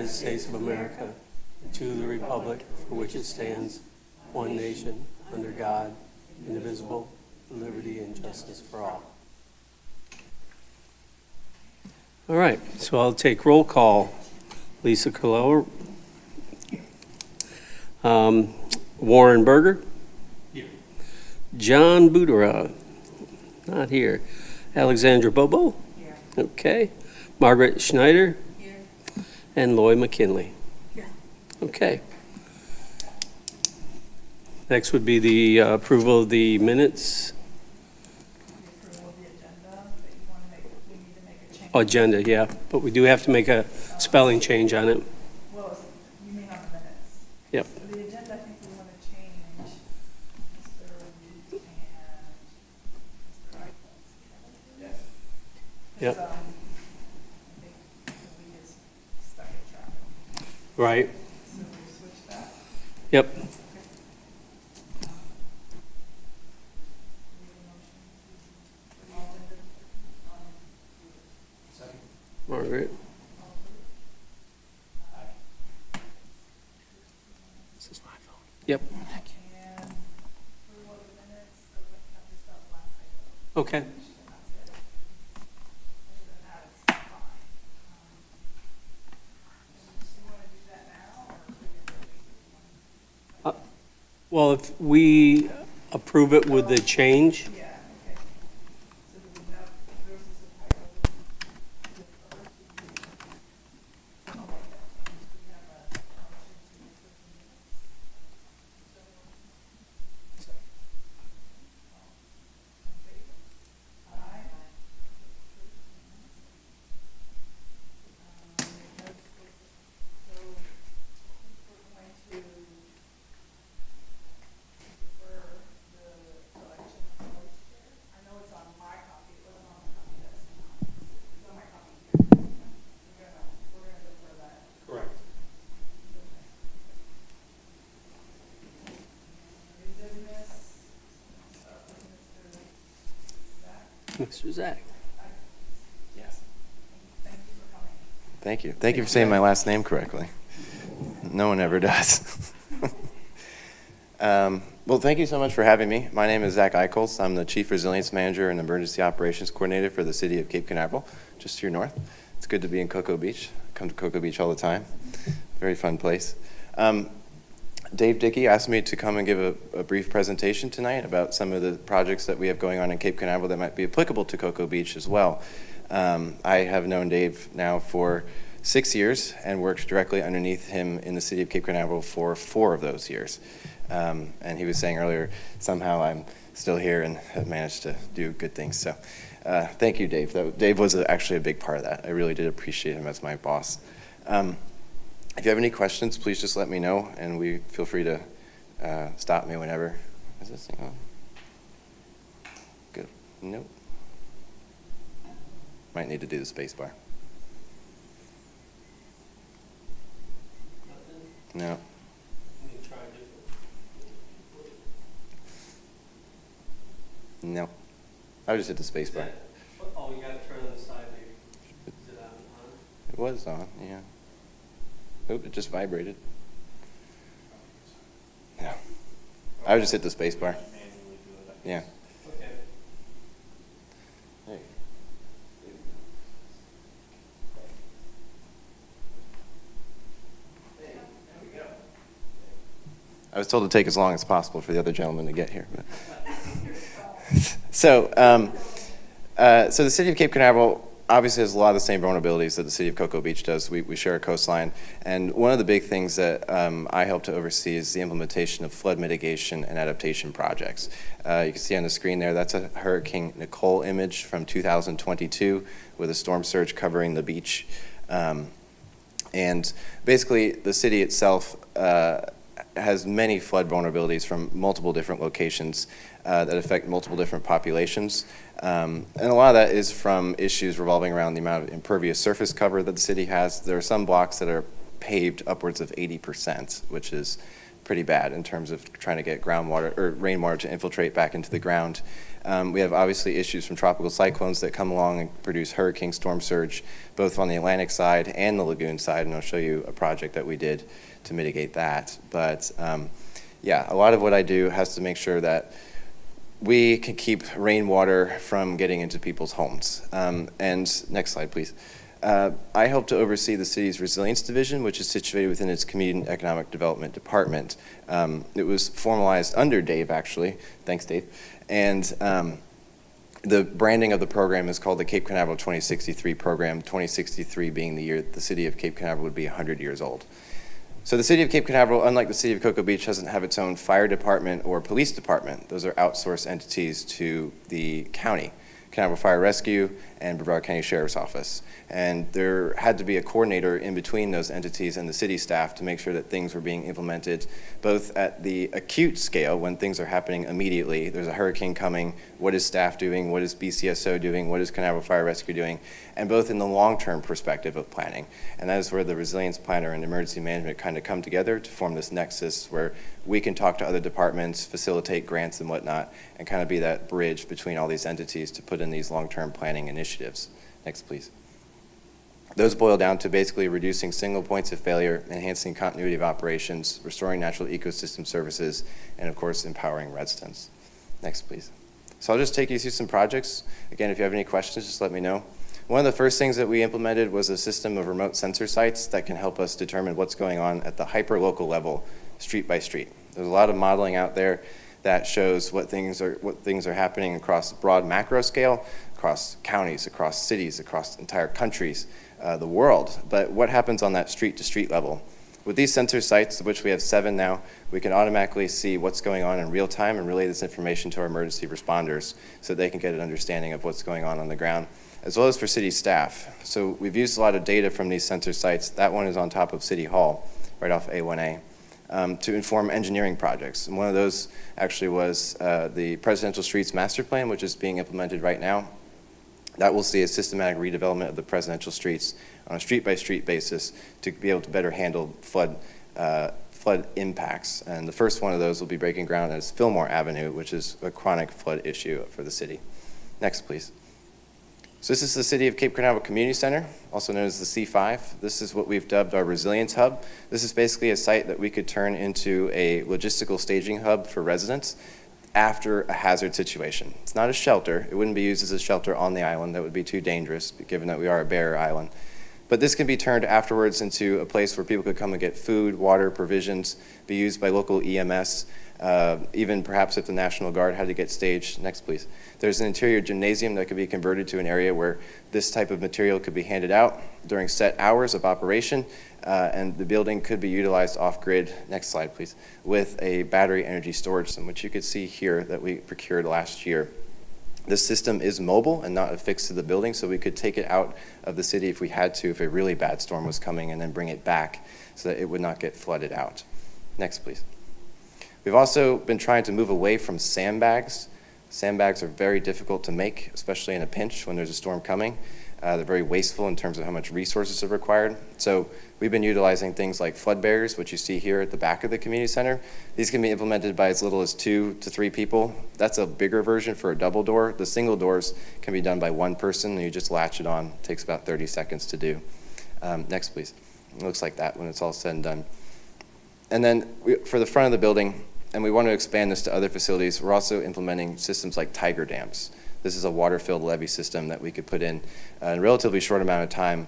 United States of America and to the republic for which it stands, one nation, under God, indivisible, with liberty and justice for all. All right, so I'll take roll call. Lisa Colella. Warren Berger. Here. John Budera. Not here. Alexandra Bobo. Here. Okay. Margaret Schneider. Here. And Loy McKinley. Here. Okay. Next would be the approval of the minutes. The approval of the agenda, but you want to make, we need to make a change. Agenda, yeah, but we do have to make a spelling change on it. Well, you mean on the minutes? Yep. So the agenda, I think we want to change Mr. Wheat and Mr. Eichholz. Yes. Yep. I think we just stuck at traffic. Right. So we switch that. Yep. Margaret. This is my phone. Yep. And approval of the minutes of what just that one item. Okay. And that's it. Other than that, it's fine. Do you want to do that now, or do you want to? Well, if we approve it with the change, Yeah, okay. So do we have, there's this title. I'll make that change. Do we have a motion to approve the minutes? In favor? Aye. So we're going to defer the election of vice chair. I know it's on my copy, it wasn't on the copy that's it's on my copy here. We're gonna defer that. correct. New business, Mr. Zach. Mr. Zach. Yes. Thank you for coming. Thank you. Thank you for saying my last name correctly. No one ever does. Well, thank you so much for having me. My name is Zach Eichholz. I'm the Chief Resilience Manager and Emergency Operations Coordinator for the City of Cape Canaveral, just to your north. It's good to be in Cocoa Beach. I come to Cocoa Beach all the time. Very fun place. Dave Dickey asked me to come and give a brief presentation tonight about some of the projects that we have going on in Cape Canaveral that might be applicable to Cocoa Beach as well. I have known Dave now for 6 years and worked directly underneath him in the City of Cape Canaveral for 4 of those years. And he was saying earlier, somehow I'm still here and have managed to do good things. So thank you, Dave. Dave was actually a big part of that. I really did appreciate him as my boss. If you have any questions, please just let me know, and feel free to stop me whenever. Is this thing on? Good. Nope. Might need to do the space bar. No. No. I would just hit the space bar. Oh, you got to turn on the side there. Is it on? It was on, yeah. Oh, it just vibrated. Yeah. I would just hit the space bar. Yeah. Okay. There you go. I was told to take as long as possible for the other gentleman to get here. But so the City of Cape Canaveral obviously has a lot of the same vulnerabilities that the City of Cocoa Beach does. We share a coastline, and one of the big things that I help to oversee is the implementation of flood mitigation and adaptation projects. You can see on the screen there, that's a Hurricane Nicole image from 2022 with a storm surge covering the beach. And basically, the city itself has many flood vulnerabilities from multiple different locations that affect multiple different populations. And a lot of that is from issues revolving around the amount of impervious surface cover that the city has. There are some blocks that are paved upwards of 80%, which is pretty bad in terms of trying to get groundwater or rainwater to infiltrate back into the ground. We have obviously issues from tropical cyclones that come along and produce hurricane storm surge, both on the Atlantic side and the lagoon side, and I'll show you a project that we did to mitigate that. But yeah, a lot of what I do has to make sure that we can keep rainwater from getting into people's homes. And next slide, please. I help to oversee the city's resilience division, which is situated within its community and economic development department. It was formalized under Dave, actually. Thanks, Dave. And the branding of the program is called the Cape Canaveral 2063 program, 2063 being the year the city of Cape Canaveral would be 100 years old. So the city of Cape Canaveral, unlike the city of Cocoa Beach, doesn't have its own fire department or police department. Those are outsourced entities to the county, Canaveral Fire Rescue and Brevard County Sheriff's Office. And there had to be a coordinator in between those entities and the city staff to make sure that things were being implemented both at the acute scale when things are happening immediately. There's a hurricane coming. What is staff doing? What is BCSO doing? What is Canaveral Fire Rescue doing? And both in the long-term perspective of planning. And that is where the resilience planner and emergency management kind of come together to form this nexus where we can talk to other departments, facilitate grants and whatnot, and kind of be that bridge between all these entities to put in these long-term planning initiatives. Next, please. Those boil down to basically reducing single points of failure, enhancing continuity of operations, restoring natural ecosystem services, and of course, empowering residents. Next, please. So I'll just take you through some projects. Again, if you have any questions, just let me know. One of the first things that we implemented was a system of remote sensor sites that can help us determine what's going on at the hyper-local level, street by street. There's a lot of modeling out there that shows what things are happening across a broad macro scale, across counties, across cities, across entire countries, the world. But what happens on that street-to-street level? With these sensor sites, of which we have 7 now, we can automatically see what's going on in real time and relay this information to our emergency responders so they can get an understanding of what's going on the ground, as well as for city staff. So we've used a lot of data from these sensor sites. That one is on top of City Hall, right off A1A. To inform engineering projects. And one of those actually was the Presidential Streets Master Plan, which is being implemented right now. That will see a systematic redevelopment of the presidential streets on a street-by-street basis to be able to better handle flood impacts. And the first one of those will be breaking ground as Fillmore Avenue, which is a chronic flood issue for the city. Next, please. So this is the City of Cape Canaveral Community Center, also known as the C5. This is what we've dubbed our Resilience Hub. This is basically a site that we could turn into a logistical staging hub for residents after a hazard situation. It's not a shelter. It wouldn't be used as a shelter on the island. That would be too dangerous, given that we are a barrier island. But this can be turned afterwards into a place where people could come and get food, water, provisions, be used by local EMS, even perhaps if the National Guard had to get staged. Next, please. There's an interior gymnasium that could be converted to an area where this type of material could be handed out during set hours of operation, and the building could be utilized off-grid. Next slide, please. With a battery energy storage system, which you could see here that we procured last year. This system is mobile and not affixed to the building, so we could take it out of the city if we had to, if a really bad storm was coming, and then bring it back so that it would not get flooded out. Next, please. We've also been trying to move away from sandbags. Sandbags are very difficult to make, especially in a pinch when there's a storm coming. They're very wasteful in terms of how much resources are required. So we've been utilizing things like flood barriers, which you see here at the back of the community center. These can be implemented by as little as 2 to 3 people. That's a bigger version for a double door. The single doors can be done by one person, and you just latch it on. It takes about 30 seconds to do. Next, please. It looks like that when it's all said and done. And then for the front of the building, and we want to expand this to other facilities, we're also implementing systems like Tiger Dams. This is a water-filled levee system that we could put in a relatively short amount of time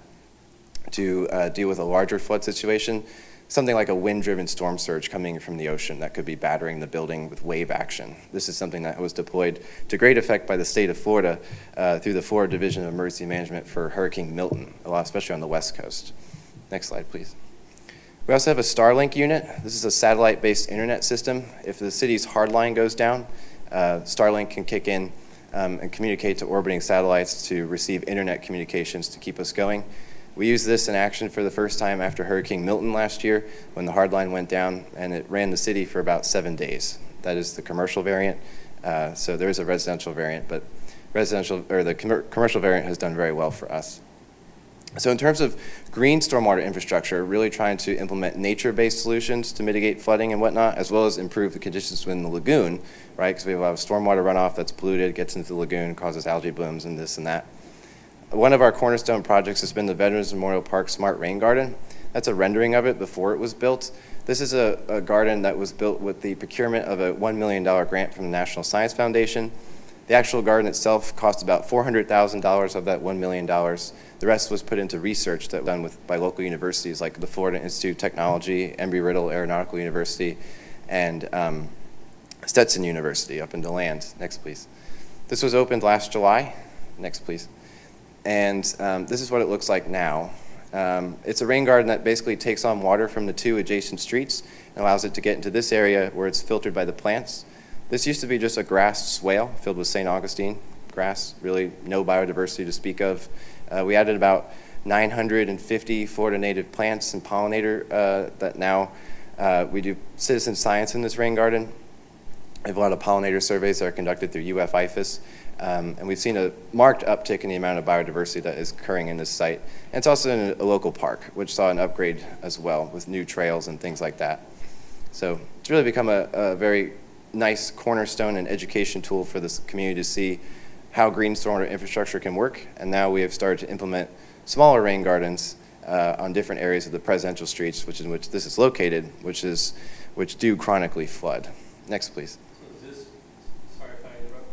to deal with a larger flood situation, something like a wind-driven storm surge coming from the ocean that could be battering the building with wave action. This is something that was deployed to great effect by the state of Florida through the Florida Division of Emergency Management for Hurricane Milton, especially on the West Coast. Next slide, please. We also have a Starlink unit. This is a satellite-based internet system. If the city's hardline goes down, Starlink can kick in and communicate to orbiting satellites to receive internet communications to keep us going. We used this in action for the first time after Hurricane Milton last year when the hardline went down, and it ran the city for about 7 days. That is the commercial variant. So there is a residential variant, but the commercial variant has done very well for us. So in terms of green stormwater infrastructure, really trying to implement nature-based solutions to mitigate flooding and whatnot, as well as improve the conditions within the lagoon, right? Because we have a lot of stormwater runoff that's polluted, gets into the lagoon, causes algae blooms and this and that. One of our cornerstone projects has been the Veterans Memorial Park Smart Rain Garden. That's a rendering of it before it was built. This is a garden that was built with the procurement of a $1 million grant from the National Science Foundation. The actual garden itself cost about $400,000 of that $1 million. The rest was put into research that was done by local universities like the Florida Institute of Technology, Embry-Riddle Aeronautical University, and Stetson University up in DeLand. Next, please. This was opened last July. Next, please. And this is what it looks like now. It's a rain garden that basically takes on water from the 2 adjacent streets and allows it to get into this area where it's filtered by the plants. This used to be just a grass swale filled with St. Augustine grass, really no biodiversity to speak of. We added about 950 Florida native plants and pollinator that now we do citizen science in this rain garden. We have a lot of pollinator surveys that are conducted through UF-IFAS. And we've seen a marked uptick in the amount of biodiversity that is occurring in this site. And it's also in a local park, which saw an upgrade as well with new trails and things like that. So it's really become a very nice cornerstone and education tool for this community to see how green stormwater infrastructure can work. And now we have started to implement smaller rain gardens on different areas of the presidential streets, which in which this is located, which do chronically flood. Next, please. So is this, sorry if I interrupt,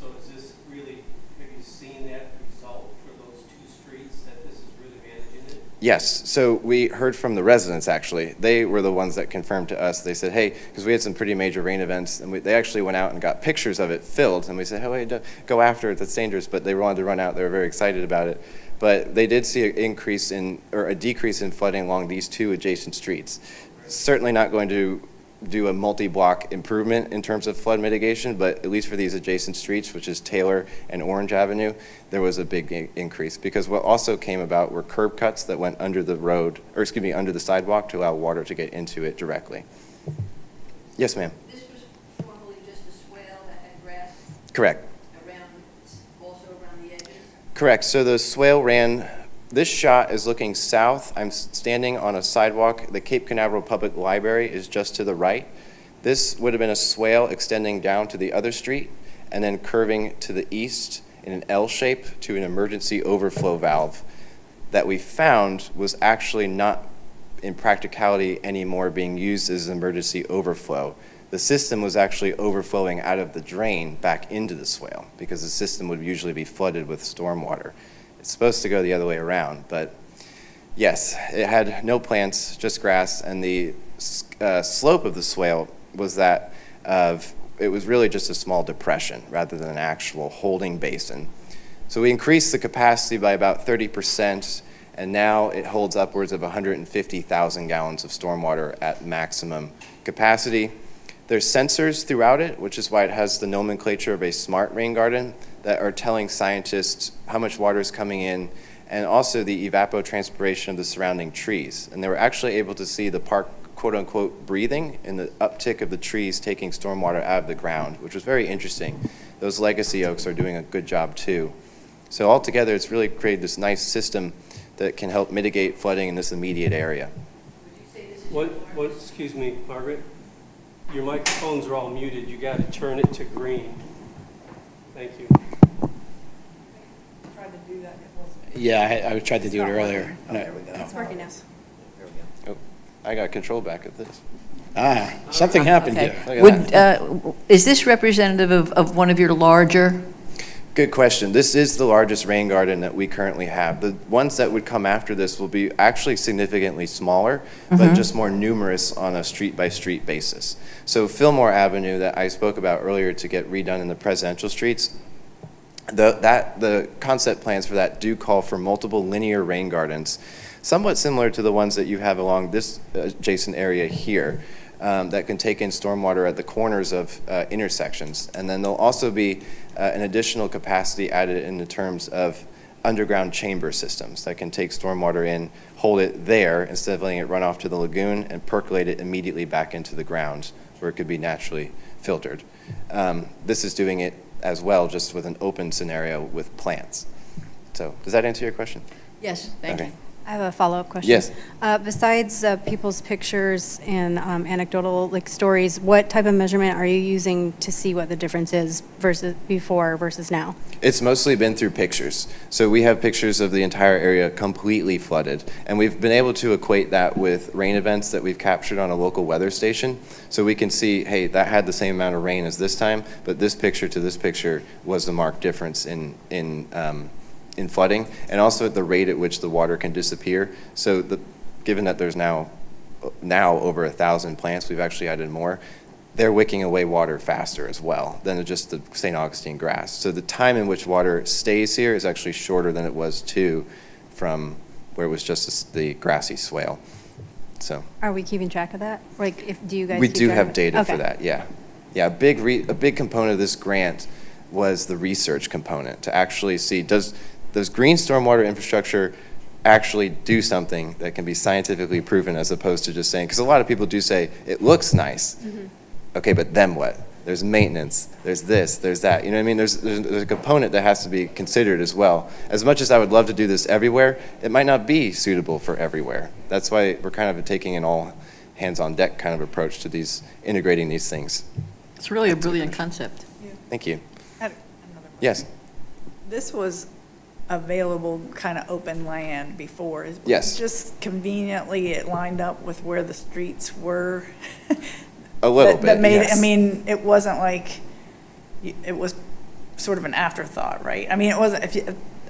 so is this really, have you seen that result for those 2 streets, that this is really managing it? Yes, so we heard from the residents actually. They were the ones that confirmed to us. They said, hey, because we had some pretty major rain events, and they actually went out and got pictures of it filled, and we said, hey, wait, go after it, that's dangerous, but they wanted to run out. They were very excited about it. But they did see a decrease in flooding along these 2 adjacent streets. Certainly not going to do a multi-block improvement in terms of flood mitigation, but at least for these adjacent streets, which is Taylor and Orange Avenue, there was a big increase, because what also came about were curb cuts that went under the road, or excuse me, under the sidewalk to allow water to get into it directly. Yes, ma'am. This was formerly just a swale that had grass Correct. also around the edges? Correct. So the swale ran, this shot is looking south. I'm standing on a sidewalk. The Cape Canaveral Public Library is just to the right. This would have been a swale extending down to the other street and then curving to the east in an L shape to an emergency overflow valve that we found was actually not in practicality anymore being used as an emergency overflow. The system was actually overflowing out of the drain back into the swale because the system would usually be flooded with stormwater. It's supposed to go the other way around, but yes, it had no plants, just grass, and the slope of the swale was that of, it was really just a small depression rather than an actual holding basin. So we increased the capacity by about 30%, and now it holds upwards of 150,000 gallons of stormwater at maximum capacity. There's sensors throughout it, which is why it has the nomenclature of a smart rain garden that are telling scientists how much water is coming in, and also the evapotranspiration of the surrounding trees. And they were actually able to see the park, quote unquote, breathing in the uptick of the trees taking stormwater out of the ground, which was very interesting. Those legacy oaks are doing a good job too. So altogether, it's really created this nice system that can help mitigate flooding in this immediate area. Would you say this is Excuse me, Margaret, your microphones are all muted. You got to turn it to green. Thank you. Tried to do that, and it wasn't. Yeah, I tried to do it earlier. Oh, there we go. It's working now. Oh, I got control back of this. Something happened Okay. here. Look at Would, is this representative of one of your larger? Good question. This is the largest rain garden that we currently have. The ones that would come after this will be actually significantly smaller, but just more numerous on a street-by-street basis. So Fillmore Avenue that I spoke about earlier to get redone in the presidential streets, the concept plans for that do call for multiple linear rain gardens, somewhat similar to the ones that you have along this adjacent area here. That can take in stormwater at the corners of intersections. And then there'll also be an additional capacity added in the terms of underground chamber systems that can take stormwater in, hold it there instead of letting it run off to the lagoon, and percolate it immediately back into the ground where it could be naturally filtered. This is doing it as well, just with an open scenario with plants. So does that answer your question? Yes, thank you. Okay. I have a follow-up question. Yes. Besides people's pictures and anecdotal stories, what type of measurement are you using to see what the difference is versus before versus now? It's mostly been through pictures. So we have pictures of the entire area completely flooded, and we've been able to equate that with rain events that we've captured on a local weather station. So we can see, hey, that had the same amount of rain as this time, but this picture to this picture was a marked difference in flooding, and also at the rate at which the water can disappear. So given that there's now over 1,000 plants, we've actually added more, they're wicking away water faster as well than just the St. Augustine grass. So the time in which water stays here is actually shorter than it was from where it was just the grassy swale. So Are we keeping track of that? Do you guys we keep do track have of- data for Okay. that, yeah. Yeah, a big component of this grant was the research component, to actually see, does green stormwater infrastructure actually do something that can be scientifically proven, as opposed to just saying, because a lot of people do say, it looks nice. Okay, but then what? There's maintenance, there's this, there's that. You know what I mean? There's a component that has to be considered as well. As much as I would love to do this everywhere, it might not be suitable for everywhere. That's why we're kind of taking an all hands on deck kind of approach to integrating these things. It's really a brilliant concept. Thank you. I had another question. Yes. This was available kind of open land before. Yes. Just conveniently, it lined up with where the streets were. A little That bit, made, yes. I mean, it wasn't like, it was sort of an afterthought, right? I mean, it wasn't,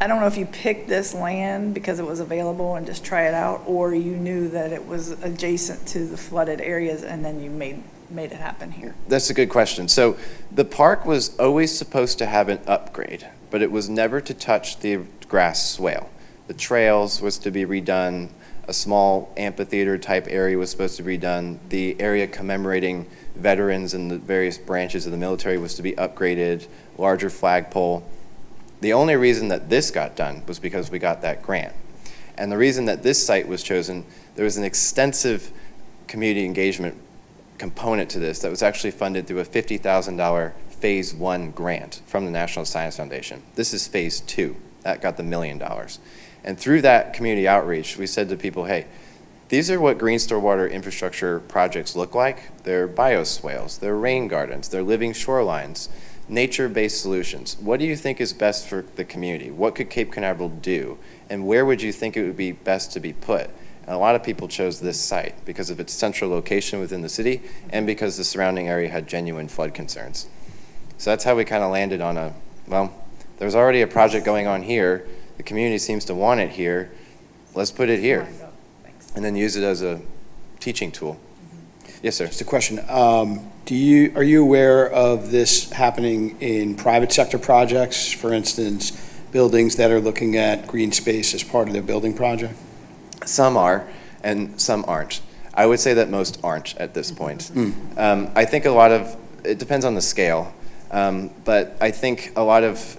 I don't know if you picked this land because it was available and just try it out, or you knew that it was adjacent to the flooded areas and then you made it happen here. That's a good question. So the park was always supposed to have an upgrade, but it was never to touch the grass swale. The trails was to be redone. A small amphitheater type area was supposed to be redone. The area commemorating veterans and the various branches of the military was to be upgraded, larger flagpole. The only reason that this got done was because we got that grant. And the reason that this site was chosen, there was an extensive community engagement component to this that was actually funded through a $50,000 Phase 1 grant from the National Science Foundation. This is Phase 2. That got the $1 million. And through that community outreach, we said to people, hey, these are what green stormwater infrastructure projects look like. They're bioswales, they're rain gardens, they're living shorelines, nature-based solutions. What do you think is best for the community? What could Cape Canaveral do? And where would you think it would be best to be put? And a lot of people chose this site because of its central location within the city and because the surrounding area had genuine flood concerns. So that's how we kind of landed on there's already a project going on here. The community seems to want it here. Let's put it here. Thanks. And then use it as a teaching tool. Yes, sir. Just a question. Are you aware of this happening in private sector projects? For instance, buildings that are looking at green space as part of their building project? Some are, and some aren't. I would say that most aren't at this point. I think it depends on the scale, but I think a lot of,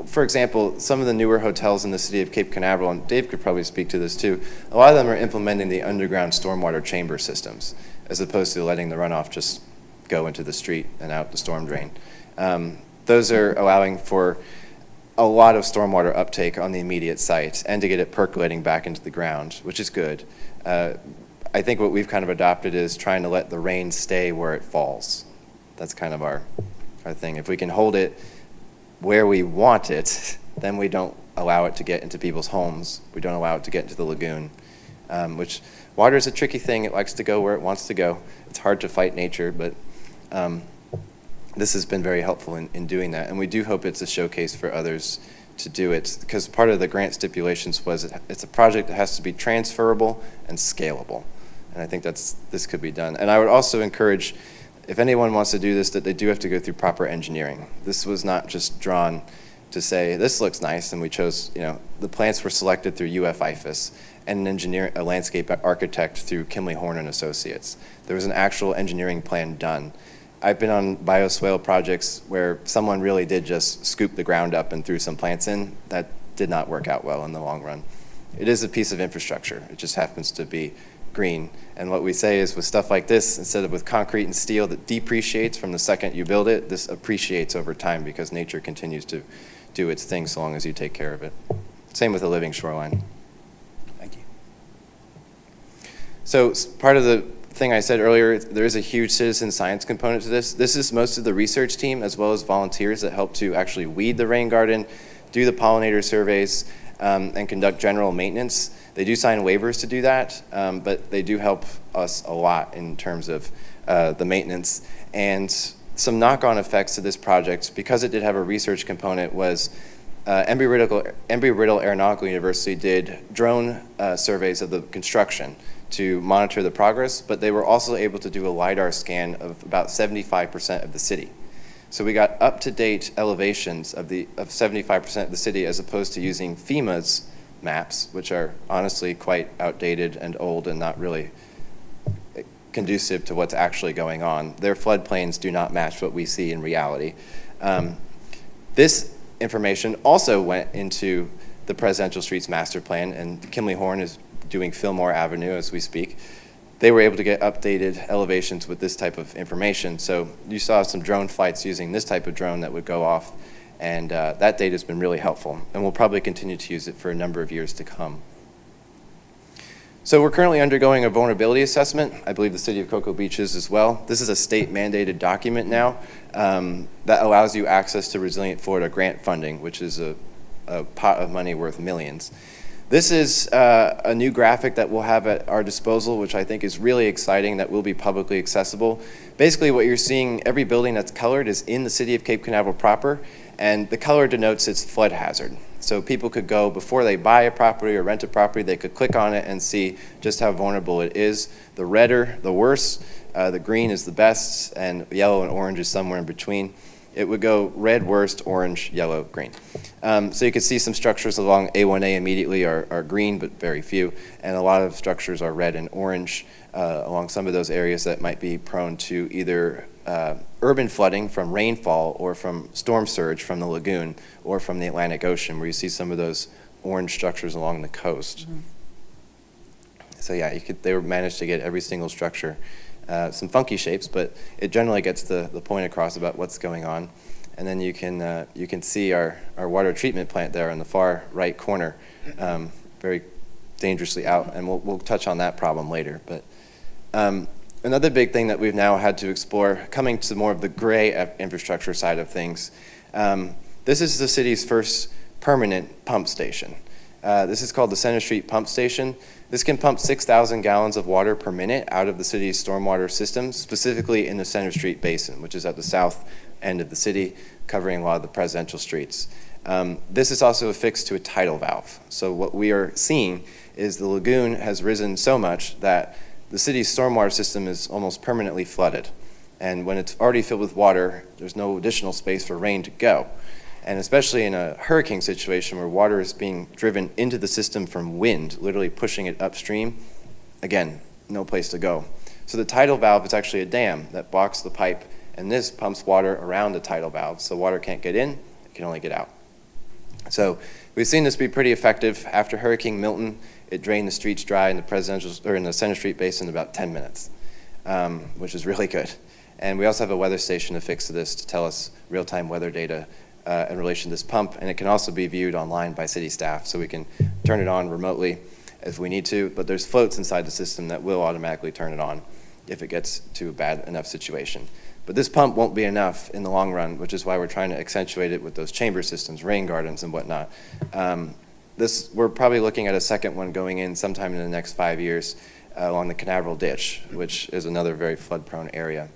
for example, some of the newer hotels in the city of Cape Canaveral, and Dave could probably speak to this too, a lot of them are implementing the underground stormwater chamber systems, as opposed to letting the runoff just go into the street and out the storm drain. Those are allowing for a lot of stormwater uptake on the immediate site and to get it percolating back into the ground, which is good. I think what we've kind of adopted is trying to let the rain stay where it falls. That's kind of our thing. If we can hold it where we want it, then we don't allow it to get into people's homes. We don't allow it to get into the lagoon, which water is a tricky thing. It likes to go where it wants to go. It's hard to fight nature, but this has been very helpful in doing that. And we do hope it's a showcase for others to do it, because part of the grant stipulations was it's a project that has to be transferable and scalable. And I think this could be done. And I would also encourage, if anyone wants to do this, that they do have to go through proper engineering. This was not just drawn to say, this looks nice, and we chose, the plants were selected through UF-IFAS and an engineer, a landscape architect through Kimley Horn and Associates. There was an actual engineering plan done. I've been on bioswale projects where someone really did just scoop the ground up and threw some plants in. That did not work out well in the long run. It is a piece of infrastructure. It just happens to be green. And what we say is with stuff like this, instead of with concrete and steel that depreciates from the second you build it, this appreciates over time because nature continues to do its thing so long as you take care of it. Same with a living shoreline. So part of the thing I said earlier, there is a huge citizen science component to this. This is most of the research team as well as volunteers that help to actually weed the rain garden, do the pollinator surveys, and conduct general maintenance. They do sign waivers to do that, but they do help us a lot in terms of the maintenance. And some knock-on effects to this project, because it did have a research component, was Embry-Riddle Aeronautical University did drone surveys of the construction to monitor the progress, but they were also able to do a LiDAR scan of about 75% of the city. So we got up-to-date elevations of 75% of the city, as opposed to using FEMA's maps, which are honestly quite outdated and old and not really conducive to what's actually going on. Their floodplains do not match what we see in reality. This information also went into the Presidential Streets Master Plan, and Kimley Horn is doing Fillmore Avenue as we speak. They were able to get updated elevations with this type of information. So you saw some drone flights using this type of drone that would go off, and that data has been really helpful, and we'll probably continue to use it for a number of years to come. So we're currently undergoing a vulnerability assessment. I believe the city of Cocoa Beach is as well. This is a state mandated document now that allows you access to Resilient Florida grant funding, which is a pot of money worth millions. This is a new graphic that we'll have at our disposal, which I think is really exciting, that will be publicly accessible. Basically what you're seeing, every building that's colored is in the city of Cape Canaveral proper, and the color denotes its flood hazard. So people could go, before they buy a property or rent a property, they could click on it and see just how vulnerable it is. The redder, the worse. The green is the best, and yellow and orange is somewhere in between. It would go red, worst, orange, yellow, green. So you can see some structures along A1A immediately are green, but very few. And a lot of structures are red and orange along some of those areas that might be prone to either urban flooding from rainfall or from storm surge from the lagoon or from the Atlantic Ocean, where you see some of those orange structures along the coast. Mm-hmm. So yeah, they managed to get every single structure. Some funky shapes, but it generally gets the point across about what's going on. And then you can see our water treatment plant there in the far right corner, very dangerously out, and we'll touch on that problem later. But another big thing that we've now had to explore, coming to more of the gray infrastructure side of things, this is the city's first permanent pump station. This is called the Center Street Pump Station. This can pump 6,000 gallons of water per minute out of the city's stormwater system, specifically in the Center Street Basin, which is at the south end of the city, covering a lot of the presidential streets. This is also affixed to a tidal valve. So what we are seeing is the lagoon has risen so much that the city's stormwater system is almost permanently flooded. And when it's already filled with water, there's no additional space for rain to go. And especially in a hurricane situation where water is being driven into the system from wind, literally pushing it upstream, again, no place to go. So the tidal valve is actually a dam that blocks the pipe, and this pumps water around the tidal valve, so water can't get in, it can only get out. So we've seen this be pretty effective. After Hurricane Milton, it drained the streets dry in the Center Street Basin in about 10 minutes, which is really good. And we also have a weather station affixed to this to tell us real-time weather data in relation to this pump, and it can also be viewed online by city staff, so we can turn it on remotely if we need to, but there's floats inside the system that will automatically turn it on if it gets to a bad enough situation. But this pump won't be enough in the long run, which is why we're trying to accentuate it with those chamber systems, rain gardens and whatnot. We're probably looking at a second one going in sometime in the next 5 years along the Canaveral Ditch, which is another very flood-prone area.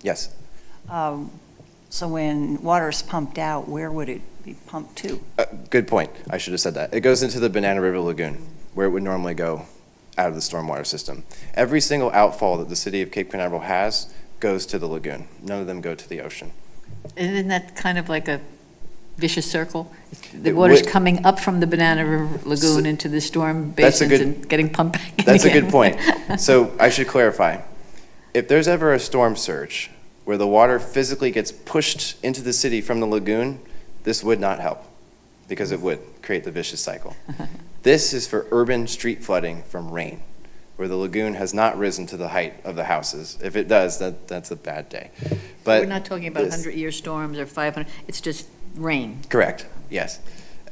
Yes? So when water is pumped out, where would it be pumped to? Good point. I should have said that. It goes into the Banana River Lagoon, where it would normally go out of the stormwater system. Every single outfall that the city of Cape Canaveral has goes to the lagoon. None of them go to the ocean. Isn't that kind of like a vicious circle? The water's coming up from the Banana River Lagoon into the storm basins and getting pumped back in That's again. a good point. So I should clarify. If there's ever a storm surge where the water physically gets pushed into the city from the lagoon, this would not help, because it would create the vicious cycle. This is for urban street flooding from rain, where the lagoon has not risen to the height of the houses. If it does, that's a bad day. But We're not talking about 100-year storms or 500, it's just rain. Correct, yes.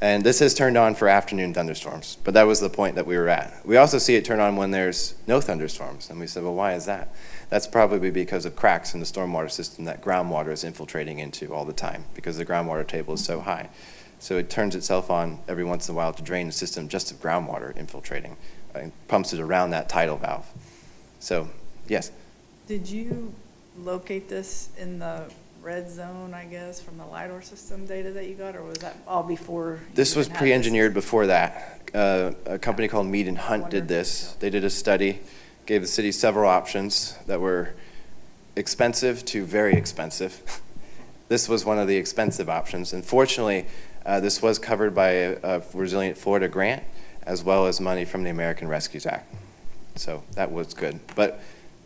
And this is turned on for afternoon thunderstorms, but that was the point that we were at. We also see it turn on when there's no thunderstorms, and we said, well, why is that? That's probably because of cracks in the stormwater system that groundwater is infiltrating into all the time because the groundwater table is so high. So it turns itself on every once in a while to drain the system just of groundwater infiltrating and pumps it around that tidal valve. So, yes. Did you locate this in the red zone, I guess, from the LiDAR system data that you got, or was that all before? This was even had pre-engineered before that. A company called Mead and Hunt did this. They did a study, gave the city several options that were expensive to very expensive. This was one of the expensive options. And fortunately, this was covered by a Resilient Florida grant, as well as money from the American Rescue Act. So that was good. But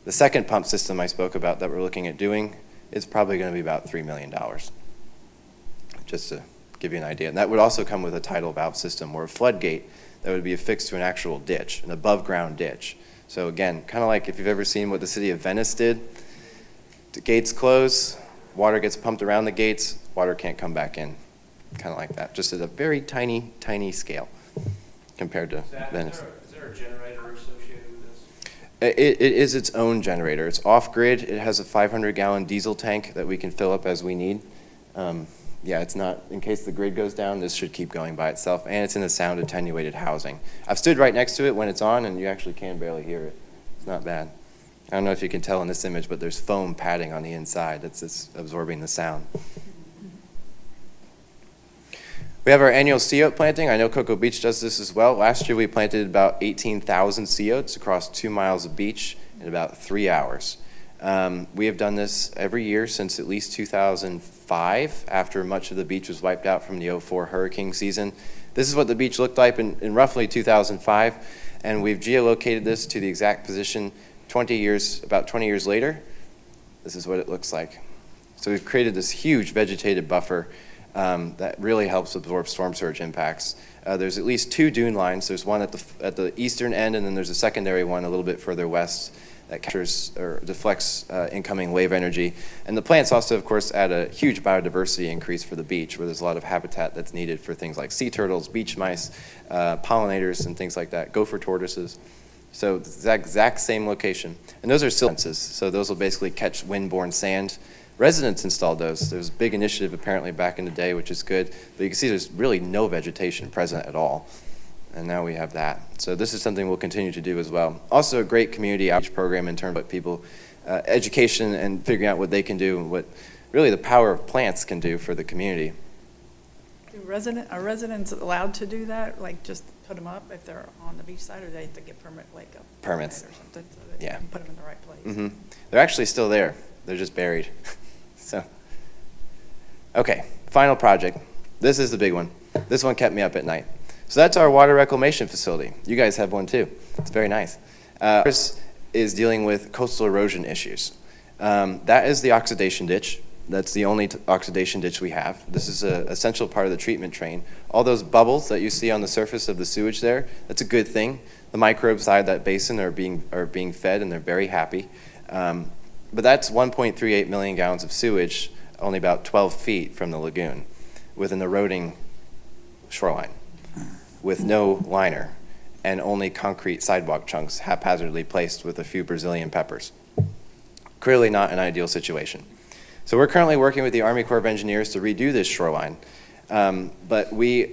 the second pump system I spoke about that we're looking at doing is probably going to be about $3 million, just to give you an idea. And that would also come with a tidal valve system or a floodgate that would be affixed to an actual ditch, an above-ground ditch. So again, kind of like if you've ever seen what the city of Venice did, the gates close, water gets pumped around the gates, water can't come back in, kind of like that, just at a very tiny, tiny scale compared to Venice. Is there a generator associated with this? It is its own generator. It's off-grid. It has a 500-gallon diesel tank that we can fill up as we need. Yeah, it's not, in case the grid goes down, this should keep going by itself, and it's in a sound-attenuated housing. I've stood right next to it when it's on, and you actually can barely hear it. It's not bad. I don't know if you can tell in this image, but there's foam padding on the inside that's absorbing the sound. We have our annual sea oat planting. I know Cocoa Beach does this as well. Last year we planted about 18,000 sea oats across 2 miles of beach in about 3 hours. We have done this every year since at least 2005, after much of the beach was wiped out from the 2004 hurricane season. This is what the beach looked like in roughly 2005, and we've geolocated this to the exact position about 20 years later. This is what it looks like. So we've created this huge vegetated buffer that really helps absorb storm surge impacts. There's at least 2 dune lines. There's one at the eastern end, and then there's a secondary one a little bit further west that captures or deflects incoming wave energy. And the plants also, of course, add a huge biodiversity increase for the beach, where there's a lot of habitat that's needed for things like sea turtles, beach mice, pollinators, and things like that, gopher tortoises. So it's the exact same location. And those are silt fences, so those will basically catch windborne sand. Residents installed those. There was a big initiative apparently back in the day, which is good. But you can see there's really no vegetation present at all. And now we have that. So this is something we'll continue to do as well. Also a great community outreach program in terms of what people, education and figuring out what they can do and what really the power of plants can do for the community. Are residents allowed to do that? Like just put them up if they're on the beach side, or they have to get Permits. or something so that you Yeah. can put them in the right place? Mm-hmm. They're actually still there. They're just buried. So, okay, final project. This is the big one. This one kept me up at night. So that's our water reclamation facility. You guys have one too. It's very nice. Ours is dealing with coastal erosion issues. That is the oxidation ditch. That's the only oxidation ditch we have. This is an essential part of the treatment train. All those bubbles that you see on the surface of the sewage there, that's a good thing. The microbes inside that basin are being fed, and they're very happy. But that's 1.38 million gallons of sewage, only about 12 feet from the lagoon, with an eroding shoreline, with no liner, and only concrete sidewalk chunks haphazardly placed with a few Brazilian peppers. Clearly not an ideal situation. So we're currently working with the Army Corps of Engineers to redo this shoreline. But we,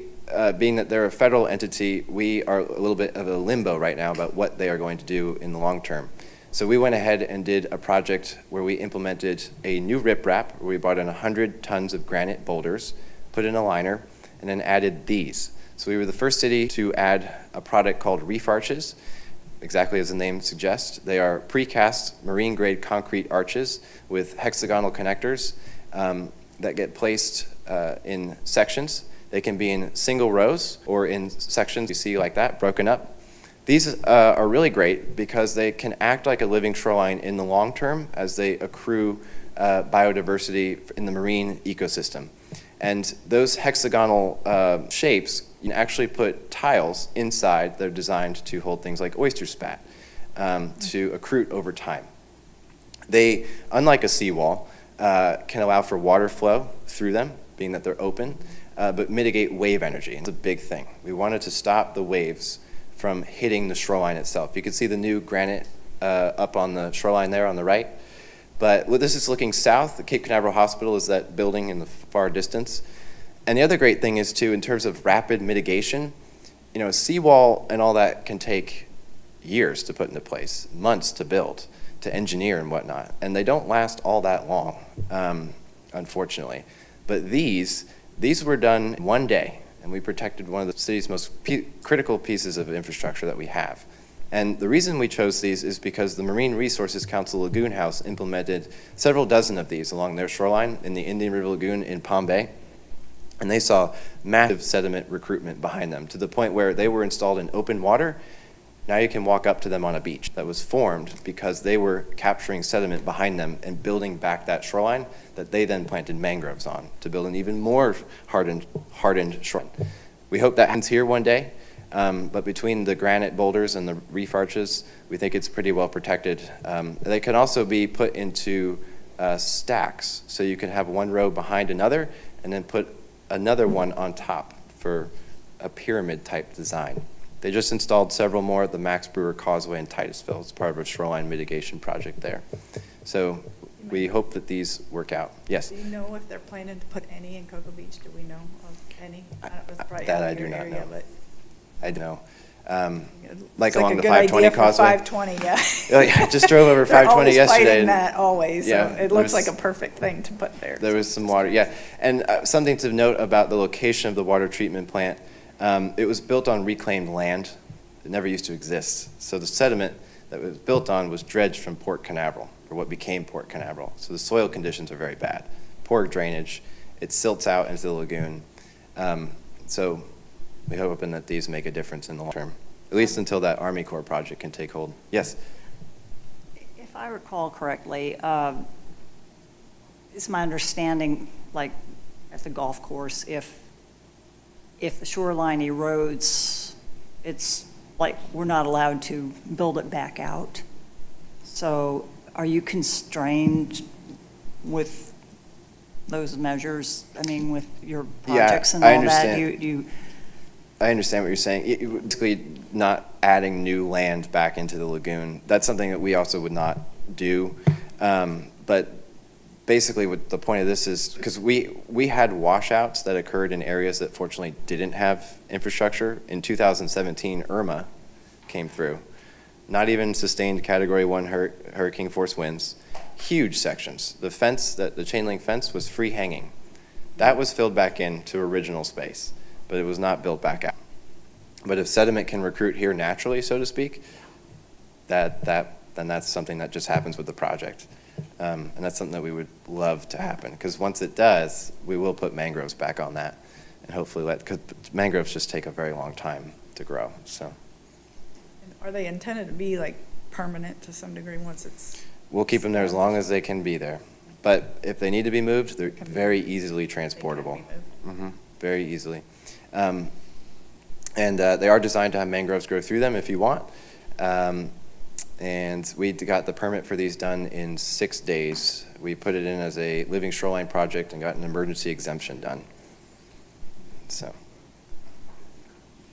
being that they're a federal entity, we are a little bit of a limbo right now about what they are going to do in the long term. So we went ahead and did a project where we implemented a new riprap, where we brought in 100 tons of granite boulders, put in a liner, and then added these. So we were the first city to add a product called reef arches. Exactly as the name suggests, they are precast marine-grade concrete arches with hexagonal connectors that get placed in sections. They can be in single rows or in sections you see like that, broken up. These are really great because they can act like a living shoreline in the long term as they accrue biodiversity in the marine ecosystem. And those hexagonal shapes, you can actually put tiles inside. They're designed to hold things like oyster spat to accrete over time. They, unlike a seawall, can allow for water flow through them, being that they're open. but mitigate wave energy. It's a big thing. We wanted to stop the waves from hitting the shoreline itself. You can see the new granite up on the shoreline there on the right. But this is looking south. The Cape Canaveral Hospital is that building in the far distance. And the other great thing is, too, in terms of rapid mitigation, you know, a seawall and all that can take years to put into place, months to build, to engineer and whatnot. And they don't last all that long, unfortunately. But these were done in one day, and we protected one of the city's most critical pieces of infrastructure that we have. And the reason we chose these is because the Marine Resources Council Lagoon House implemented several dozen of these along their shoreline in the Indian River Lagoon in Palm Bay. And they saw massive sediment recruitment behind them to the point where they were installed in open water. Now you can walk up to them on a beach that was formed because they were capturing sediment behind them and building back that shoreline that they then planted mangroves on to build an even more hardened shoreline. We hope that happens here one day, but between the granite boulders and the reef arches, we think it's pretty well protected. They can also be put into stacks, so you can have one row behind another and then put another one on top for a pyramid type design. They just installed several more at the Max Brewer Causeway in Titusville as part of a shoreline mitigation project there. So we hope that these work out. Yes? Do you know if they're planning to put any in Cocoa Beach? Do we know of any? That I do not know. I don't know. Like It's along a the good 520 idea for Causeway. 520, yeah. Oh, yeah, I just drove over 520 They're always yesterday. fighting and- that always, so Yeah, it looks there's- like a perfect thing to put there. There was some water, yeah. And something to note about the location of the water treatment plant, it was built on reclaimed land. It never used to exist. So the sediment that it was built on was dredged from Port Canaveral, or what became Port Canaveral. So the soil conditions are very bad. Poor drainage, it silts out into the lagoon. So we hope that these make a difference in the long term, at least until that Army Corps project can take hold. Yes? If I recall correctly, it's my understanding, like at the golf course, if the shoreline erodes, it's like we're not allowed to build it back out. So are you constrained with those measures? I mean, with your projects and I all that? understand. I understand what you're saying. Basically, not adding new land back into the lagoon. That's something that we also would not do. But basically, what the point of this is, because we had washouts that occurred in areas that fortunately didn't have infrastructure. In 2017, Irma came through. Not even sustained Category 1 hurricane force winds. Huge sections. The chain link fence was free hanging. That was filled back in to original space, but it was not built back out. But if sediment can recruit here naturally, so to speak, then that's something that just happens with the project. And that's something that we would love to happen, because once it does, we will put mangroves back on that, and hopefully because mangroves just take a very long time to grow, so. Are they intended to be like permanent to some degree once it's? We'll keep them there as long as they can be there. But if they need to be moved, they're very easily transportable. Very easily. And they are designed to have mangroves grow through them if you want. And we got the permit for these done in 6 days. We put it in as a living shoreline project and got an emergency exemption done. So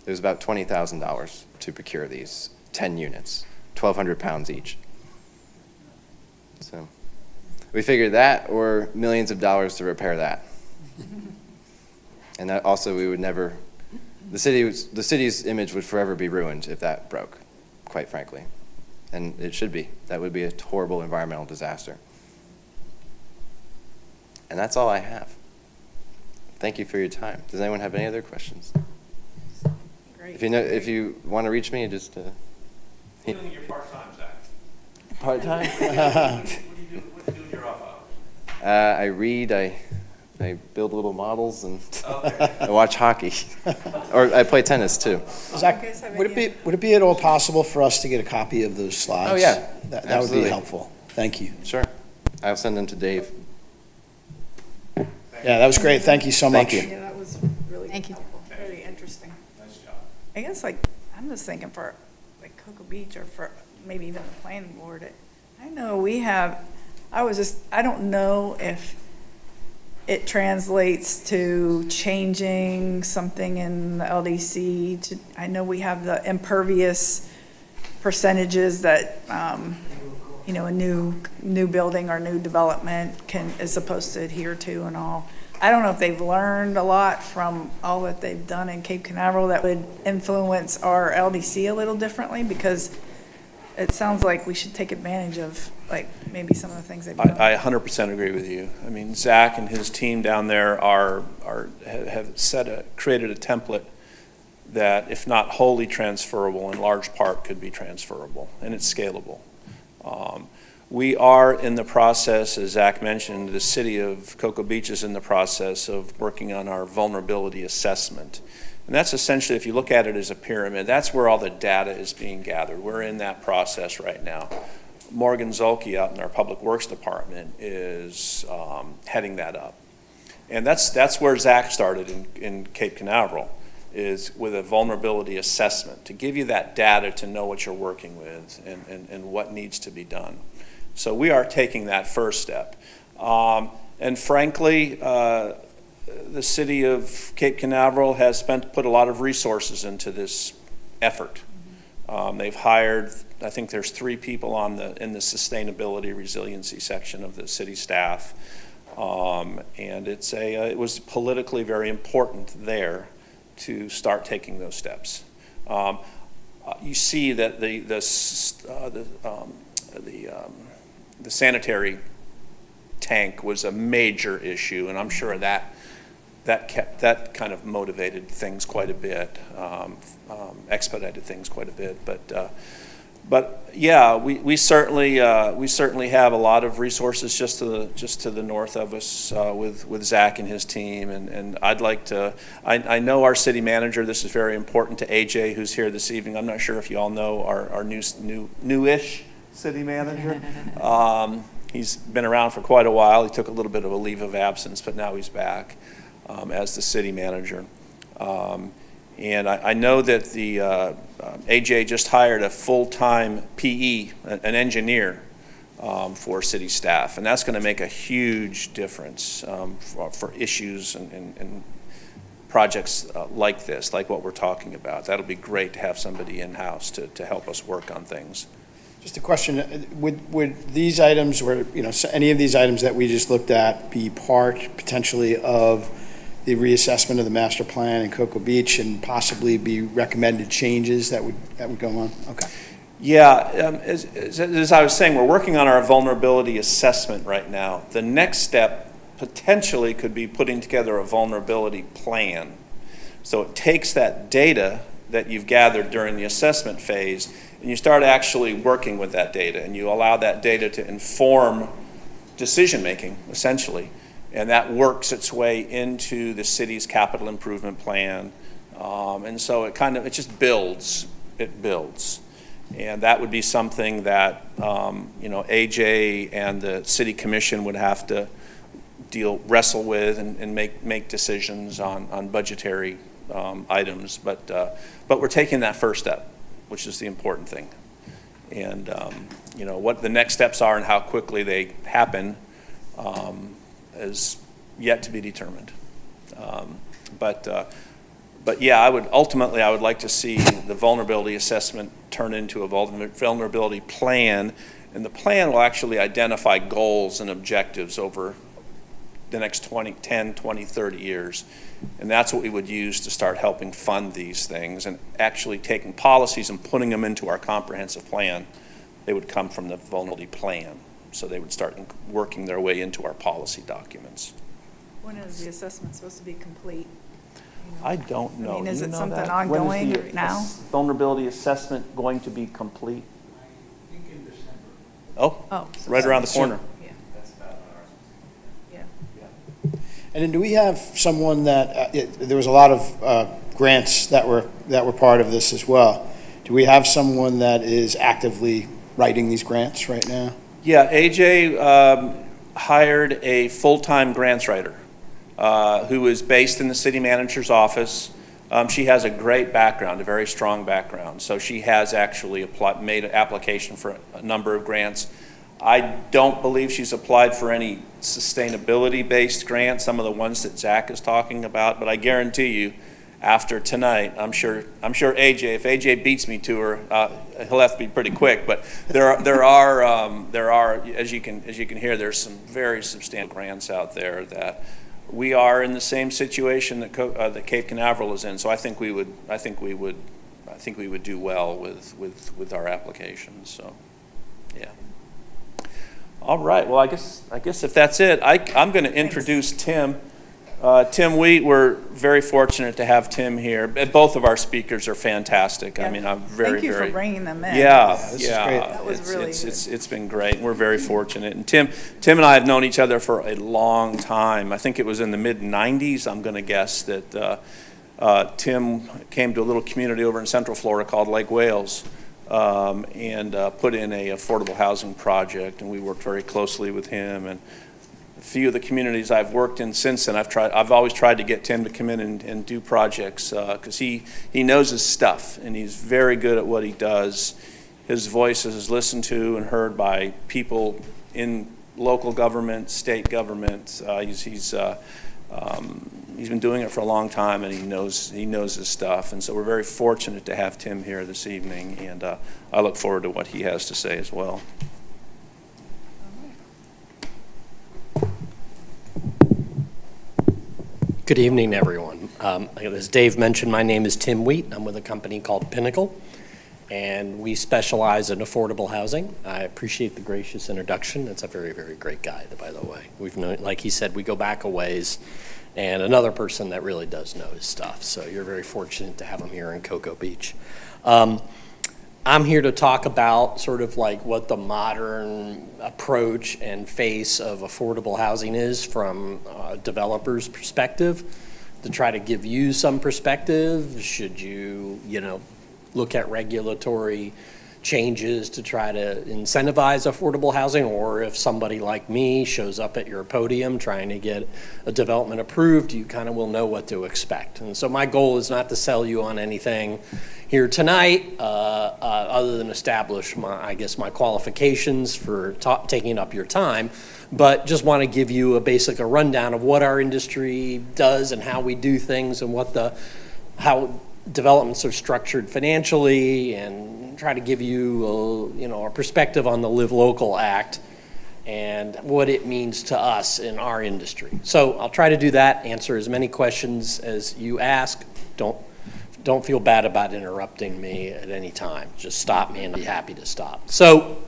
it was about $20,000 to procure these 10 units, 1,200 pounds each. So we figured that or millions of dollars to repair that. And that also we would never, the city's image would forever be ruined if that broke, quite frankly. And it should be. That would be a horrible environmental disaster. And that's all I have. Thank you for your time. Does anyone have any other questions? Great. If you want to reach me, just Doing your part-time, Zach. part-time. What do you do in your off hours? I read. I build little models and Okay. I watch hockey, or I play tennis too. Zach, You guys have would any- it be at all possible for us to get a copy of those slides? Oh, yeah. That would be Absolutely. helpful. Thank you. Sure, I'll send them to Dave. Yeah, that was great. Thank you so much. Thank you. Yeah, that was really Thank you. helpful, very interesting. Nice job. I guess I'm just thinking for like Cocoa Beach or for maybe even the planning board. I know we have, I don't know if it translates to changing something in the LDC to, I know we have the impervious percentages that, you know, a new building or new development is supposed to adhere to and all. I don't know if they've learned a lot from all that they've done in Cape Canaveral that would influence our LDC a little differently, because it sounds like we should take advantage of, like, maybe some of the things they've done. I 100% agree with you. I mean, Zach and his team down there have created a template that, if not wholly transferable, in large part could be transferable, and it's scalable. We are in the process, as Zach mentioned, the city of Cocoa Beach is in the process of working on our vulnerability assessment. And that's essentially, if you look at it as a pyramid, that's where all the data is being gathered. We're in that process right now. Morgan Zolke out in our Public Works Department is heading that up. And that's where Zach started in Cape Canaveral, is with a vulnerability assessment, to give you that data to know what you're working with and what needs to be done. So we are taking that first step. And frankly, the city of Cape Canaveral has put a lot of resources into this effort. They've hired, I think there's 3 people in the sustainability resiliency section of the city staff. And it was politically very important there to start taking those steps. You see that the sanitary tank was a major issue, and I'm sure that kind of motivated things quite a bit, expedited things quite a bit. But yeah, we certainly have a lot of resources just to the north of us with Zach and his team, and I'd like to. I know our city manager. This is very important to AJ, who's here this evening. I'm not sure if you all know our newish city manager. He's been around for quite a while. He took a little bit of a leave of absence, but now he's back as the city manager. And I know that the AJ just hired a full-time PE, an engineer, for city staff, and that's going to make a huge difference for issues and projects like this, like what we're talking about. That'll be great to have somebody in-house to help us work on things. Just a question, would these items, or, you know, any of these items that we just looked at be part potentially of the reassessment of the master plan in Cocoa Beach and possibly be recommended changes that would go on? Okay. Yeah, as I was saying, we're working on our vulnerability assessment right now. The next step potentially could be putting together a vulnerability plan. So it takes that data that you've gathered during the assessment phase, and you start actually working with that data, and you allow that data to inform decision-making, essentially. And that works its way into the city's capital improvement plan. And so it just builds. It builds. And that would be something that, AJ and the city commission would have to wrestle with and make decisions on budgetary items. But we're taking that first step, which is the important thing. And, what the next steps are and how quickly they happen is yet to be determined. But yeah, I would like to see the vulnerability assessment turn into a vulnerability plan, and the plan will actually identify goals and objectives over the next 10, 20, 30 years. And that's what we would use to start helping fund these things, and actually taking policies and putting them into our comprehensive plan. They would come from the vulnerability plan. So they would start working their way into our policy documents. When is the assessment supposed to be complete? I don't know. I mean, is Do you it know something that? ongoing When is the now? vulnerability assessment going to be complete? I think in December. Oh, so Right around the soon. corner. Yeah. That's about ours. Yeah. And then do we have someone that, there was a lot of grants that were part of this as well. Do we have someone that is actively writing these grants right now? Yeah, AJ hired a full-time grants writer who is based in the city manager's office. She has a great background, a very strong background. So she has actually made an application for a number of grants. I don't believe she's applied for any sustainability-based grants, some of the ones that Zach is talking about, but I guarantee you, after tonight, I'm sure AJ, if AJ beats me to her, he'll have to be pretty quick, but there are, as you can hear, there's some very substantial grants out there that we are in the same situation that Cape Canaveral is in, so I think we would do well with our applications, so, yeah. All right, well, I guess if that's it, I'm going to introduce Tim. Tim Wheat, we're very fortunate to have Tim here. Both of our speakers are fantastic. I mean, I'm very, Thank you very. for bringing them in. Yeah, this is great. That was really it's been great. We're very fortunate. And Tim and I have known each other for a long time. I think it was in the mid-'90s, I'm going to guess, that Tim came to a little community over in Central Florida called Lake Wales. And put in a affordable housing project, and we worked very closely with him. And a few of the communities I've worked in since then, I've always tried to get Tim to come in and do projects because he knows his stuff, and he's very good at what he does. His voice is listened to and heard by people in local government, state government. He's been doing it for a long time, and he knows his stuff. And so we're very fortunate to have Tim here this evening, and I look forward to what he has to say as well. Good evening, everyone. As Dave mentioned, my name is Tim Wheat. I'm with a company called Pinnacle, and we specialize in affordable housing. I appreciate the gracious introduction. That's a very, very great guy, by the way. We've known, like he said, we go back a ways, and another person that really does know his stuff. So you're very fortunate to have him here in Cocoa Beach. I'm here to talk about sort of like what the modern approach and face of affordable housing is from a developer's perspective, to try to give you some perspective. Should you look at regulatory changes to try to incentivize affordable housing, or if somebody like me shows up at your podium trying to get a development approved, you kind of will know what to expect. And so my goal is not to sell you on anything here tonight, other than establish my qualifications for taking up your time, but just want to give you a rundown of what our industry does and how we do things and how developments are structured financially, and try to give you a perspective on the Live Local Act and what it means to us in our industry. So I'll try to do that, answer as many questions as you ask. Don't feel bad about interrupting me at any time. Just stop me and I'll be happy to stop. So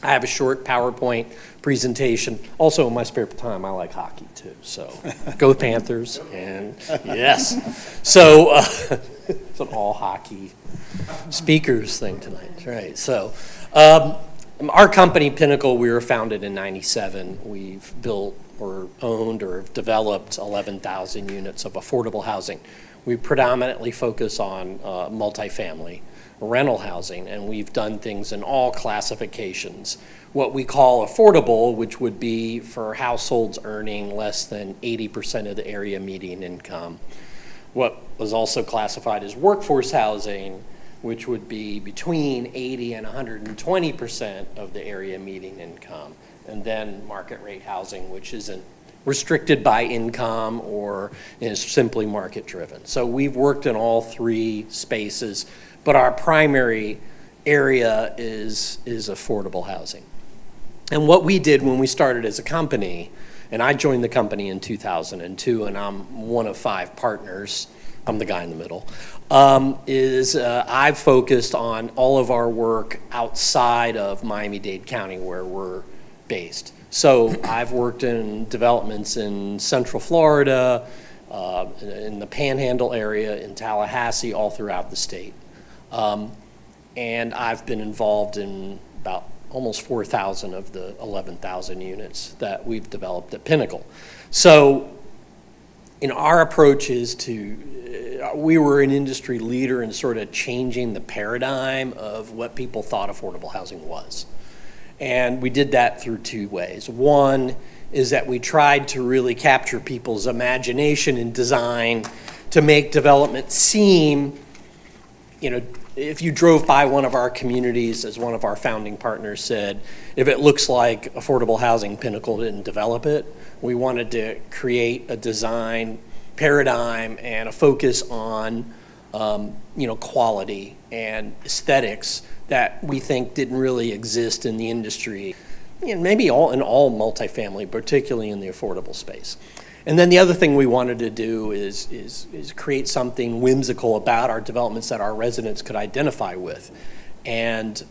I have a short PowerPoint presentation. Also, in my spare time, I like hockey too. So go Panthers, and yes. So it's an all hockey speakers thing tonight, right? So our company, Pinnacle, we were founded in '97. We've built or owned or developed 11,000 units of affordable housing. We predominantly focus on multifamily rental housing, and we've done things in all classifications. What we call affordable, which would be for households earning less than 80% of the area median income. What was also classified as workforce housing, which would be between 80 and 120% of the area median income. And then market rate housing, which isn't restricted by income or is simply market driven. So we've worked in all three spaces, but our primary area is affordable housing. And what we did when we started as a company, and I joined the company in 2002, and I'm one of 5 partners, I'm the guy in the middle, I've focused on all of our work outside of Miami-Dade County where we're based. So I've worked in developments in Central Florida, in the Panhandle area, in Tallahassee, all throughout the state. And I've been involved in about almost 4,000 of the 11,000 units that we've developed at Pinnacle. So our approach is we were an industry leader in sort of changing the paradigm of what people thought affordable housing was. And we did that through 2 ways. One is that we tried to really capture people's imagination and design to make development seem, if you drove by one of our communities, as one of our founding partners said, if it looks like affordable housing, Pinnacle didn't develop it. We wanted to create a design paradigm and a focus on, quality and aesthetics that we think didn't really exist in the industry, and maybe in all multifamily, particularly in the affordable space. And then the other thing we wanted to do is create something whimsical about our developments that our residents could identify with. And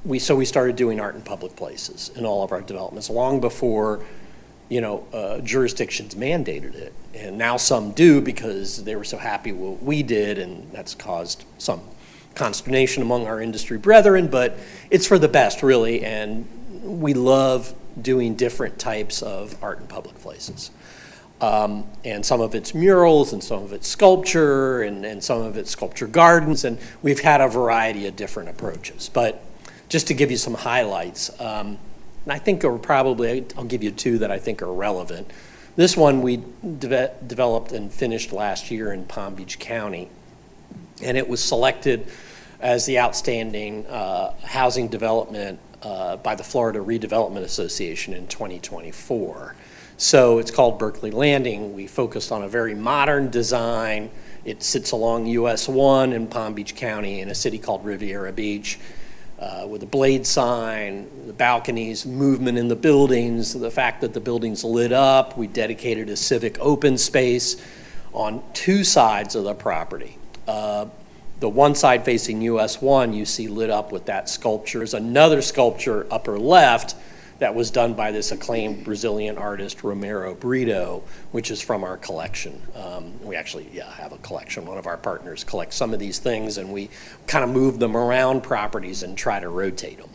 we started doing art in public places in all of our developments, long before, jurisdictions mandated it. And now some do because they were so happy with what we did, and that's caused some consternation among our industry brethren, but it's for the best, really, and we love doing different types of art in public places. And some of it's murals, and some of it's sculpture, and some of it's sculpture gardens, and we've had a variety of different approaches. But just to give you some highlights, and I think I'll give you two that I think are relevant. This one we developed and finished last year in Palm Beach County, and it was selected as the outstanding housing development by the Florida Redevelopment Association in 2024. So it's called Berkeley Landing. We focused on a very modern design. It sits along US 1 in Palm Beach County in a city called Riviera Beach, with a blade sign, the balconies, movement in the buildings, the fact that the building's lit up. We dedicated a civic open space on two sides of the property. The one side facing US 1 you see lit up with that sculpture. There's another sculpture upper left that was done by this acclaimed Brazilian artist, Romero Brito, which is from our collection. We actually, have a collection. One of our partners collects some of these things, and we kind of move them around properties and try to rotate them.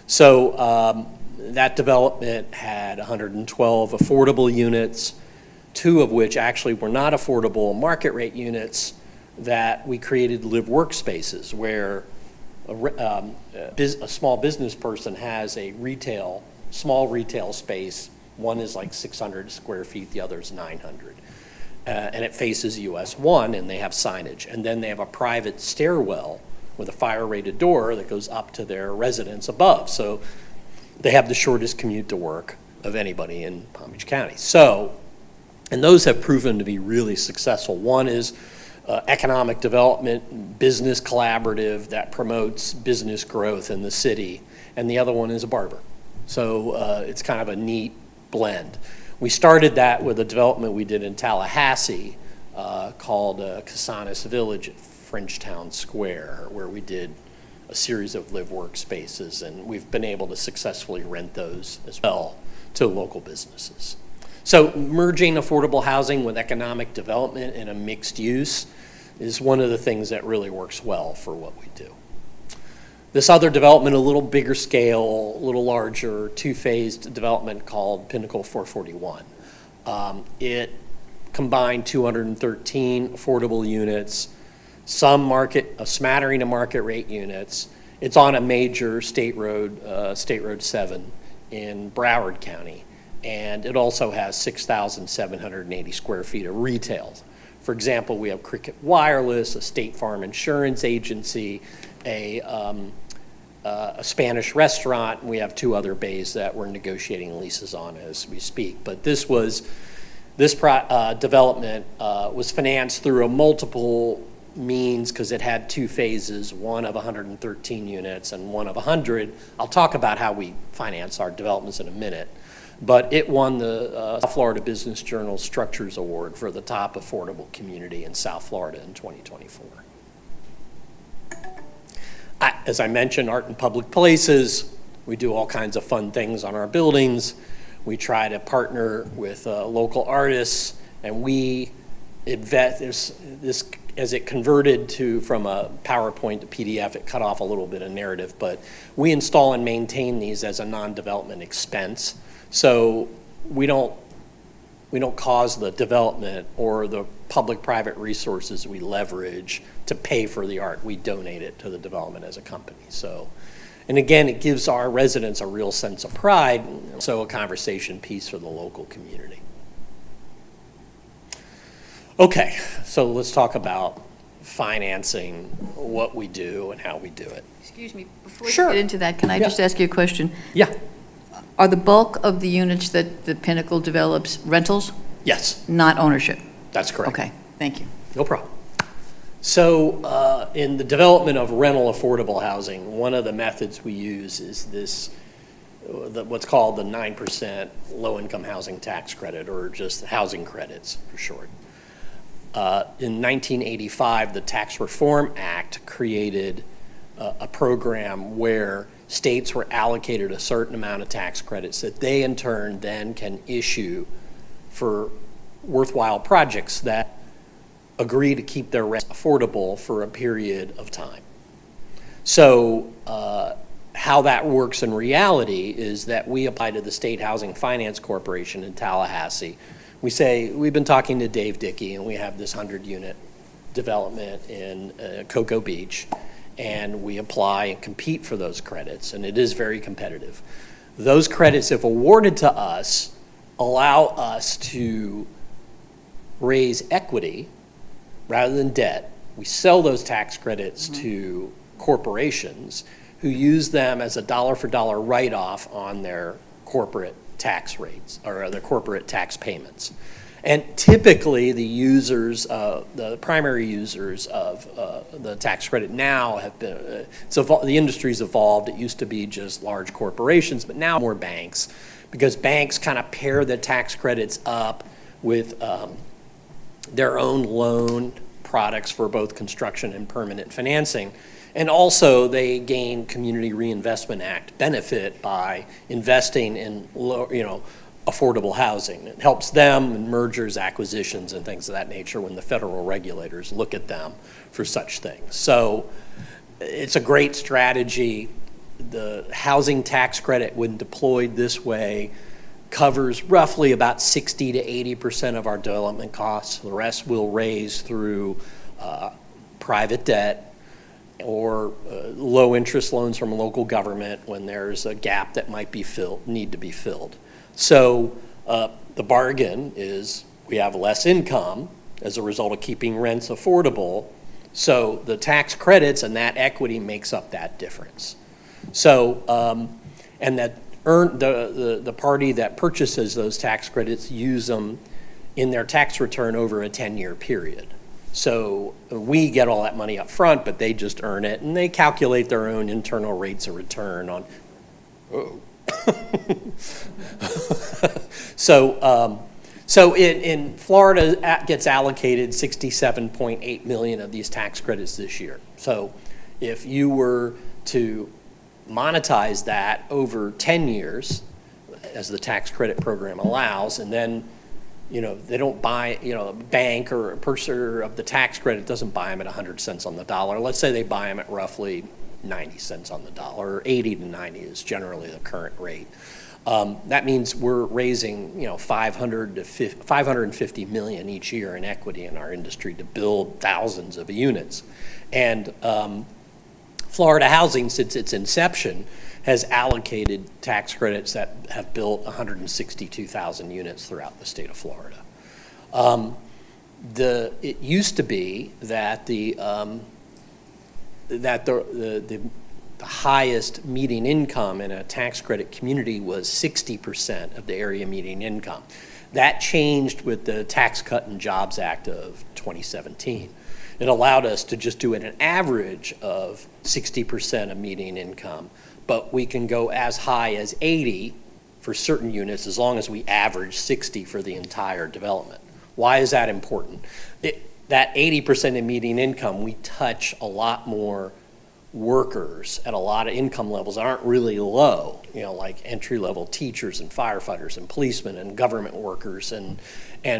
So that development had 112 affordable units, two of which actually were not affordable market rate units that we created live workspaces where a small business person has a small retail space. One is like 600 square feet, the other is 900. And it faces US 1, and they have signage. And then they have a private stairwell with a fire-rated door that goes up to their residence above. So they have the shortest commute to work of anybody in Palm Beach County. So, and those have proven to be really successful. One is economic development, business collaborative that promotes business growth in the city. And the other one is a barber. So it's kind of a neat blend. We started that with a development we did in Tallahassee called Casanas Village at Frenchtown Square, where we did a series of live workspaces, and we've been able to successfully rent those as well to local businesses. So merging affordable housing with economic development in a mixed use is one of the things that really works well for what we do. This other development, a little bigger scale, a little larger, two-phased development called Pinnacle 441. It combined 213 affordable units, a smattering of market rate units. It's on a major state road, State Road 7 in Broward County, and it also has 6,780 square feet of retail. For example, we have Cricket Wireless, a State Farm insurance agency, a Spanish restaurant, and we have two other bays that we're negotiating leases on as we speak. But this development was financed through a multiple means because it had two phases, one of 113 units and one of 100. I'll talk about how we finance our developments in a minute. But it won the South Florida Business Journal Structures Award for the top affordable community in South Florida in 2024. As I mentioned, art in public places. We do all kinds of fun things on our buildings. We try to partner with local artists, and we invest this as it converted from a PowerPoint to PDF. It cut off a little bit of narrative, but we install and maintain these as a non-development expense. So we don't cause the development or the public-private resources we leverage to pay for the art. We donate it to the development as a company. So, and again, it gives our residents a real sense of pride, so a conversation piece for the local community. Okay, so let's talk about financing what we do and how we do it. Excuse me, before you Sure. get into that, can I Yeah. just ask you a question? Yeah. Are the bulk of the units that the Pinnacle develops rentals, Yes, not ownership? that's correct. Okay, thank you. No problem. So in the development of rental affordable housing, one of the methods we use is this, what's called the 9% low-income housing tax credit, or just housing credits for short. In 1985, the Tax Reform Act created a program where states were allocated a certain amount of tax credits that they in turn then can issue for worthwhile projects that agree to keep their rent affordable for a period of time. So how that works in reality is that we apply to the State Housing Finance Corporation in Tallahassee. We say, we've been talking to Dave Dickey, and we have this 100-unit development in Cocoa Beach, and we apply and compete for those credits, and it is very competitive. Those credits, if awarded to us, allow us to raise equity rather than debt. We sell those tax credits to corporations who use them as a dollar-for-dollar write-off on their corporate tax rates, or their corporate tax payments. And typically, the users, the primary users of the tax credit now have been, the industry's evolved. It used to be just large corporations, but now more banks, because banks kind of pair the tax credits up with their own loan products for both construction and permanent financing. And also, they gain Community Reinvestment Act benefit by investing in affordable housing. It helps them in mergers, acquisitions, and things of that nature when the federal regulators look at them for such things. So it's a great strategy. The housing tax credit, when deployed this way, covers roughly about 60 to 80% of our development costs. The rest we'll raise through private debt or low interest loans from a local government when there's a gap that might be need to be filled. So the bargain is we have less income as a result of keeping rents affordable. So the tax credits and that equity makes up that difference. So and that the party that purchases those tax credits use them in their tax return over a 10-year period. So we get all that money up front, but they just earn it, and they calculate their own internal rates of return on. So in Florida, gets allocated $67.8 million of these tax credits this year. So if you were to monetize that over 10 years, as the tax credit program allows, and then they don't buy, a bank or a purchaser of the tax credit doesn't buy them at 100 cents on the dollar. Let's say they buy them at roughly 90 cents on the dollar, or 80 to 90 is generally the current rate. That means we're raising, 550 million each year in equity in our industry to build thousands of units. And Florida Housing, since its inception, has allocated tax credits that have built 162,000 units throughout the state of Florida. It used to be that the highest median income in a tax credit community was 60% of the area median income. That changed with the Tax Cut and Jobs Act of 2017. It allowed us to just do an average of 60% of median income, but we can go as high as 80 for certain units as long as we average 60 for the entire development. Why is that important? That 80% of median income, we touch a lot more workers at a lot of income levels that aren't really low, like entry-level teachers and firefighters and policemen and government workers and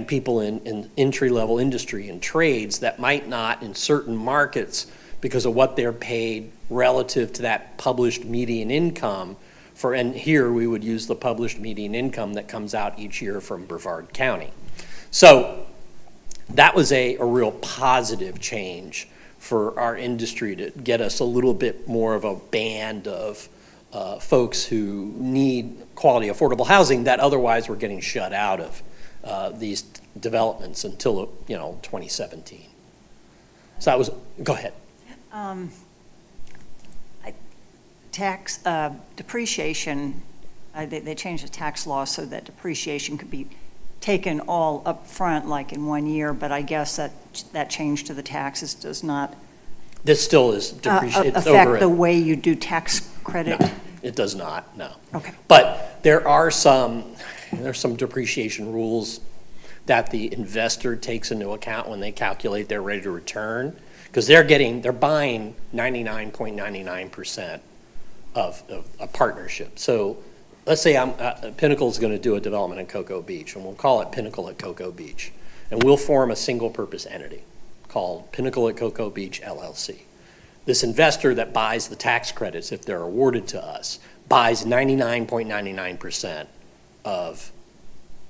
people in entry-level industry and trades that might not in certain markets because of what they're paid relative to that published median income and here we would use the published median income that comes out each year from Brevard County. So that was a real positive change for our industry to get us a little bit more of a band of folks who need quality, affordable housing that otherwise were getting shut out of these developments until 2017. So that was, go ahead. Tax, depreciation, they changed the tax law so that depreciation could be taken all up front, like in 1 year, but I guess that change to the taxes does not This still is depreciated. It's over affect it. the way you do tax credit? No, it does not, no. Okay. But there's some depreciation rules that the investor takes into account when they calculate their rate of return, because they're buying 99.99% of a partnership. So let's say Pinnacle's going to do a development in Cocoa Beach, and we'll call it Pinnacle at Cocoa Beach. And we'll form a single-purpose entity called Pinnacle at Cocoa Beach LLC. This investor that buys the tax credits, if they're awarded to us, buys 99.99% of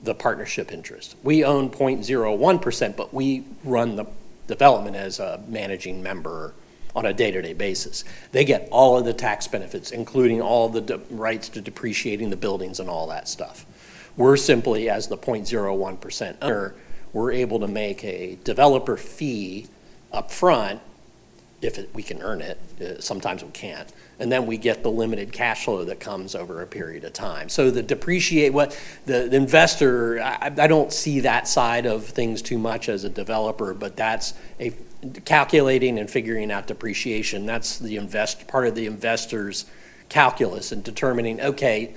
the partnership interest. We own 0.01%, but we run the development as a managing member on a day-to-day basis. They get all of the tax benefits, including all the rights to depreciating the buildings and all that stuff. We're simply, as the 0.01% owner, we're able to make a developer fee up front if we can earn it. Sometimes we can't. And then we get the limited cash flow that comes over a period of time. So the the investor, I don't see that side of things too much as a developer, but that's calculating and figuring out depreciation. That's part of the investor's calculus and determining, okay,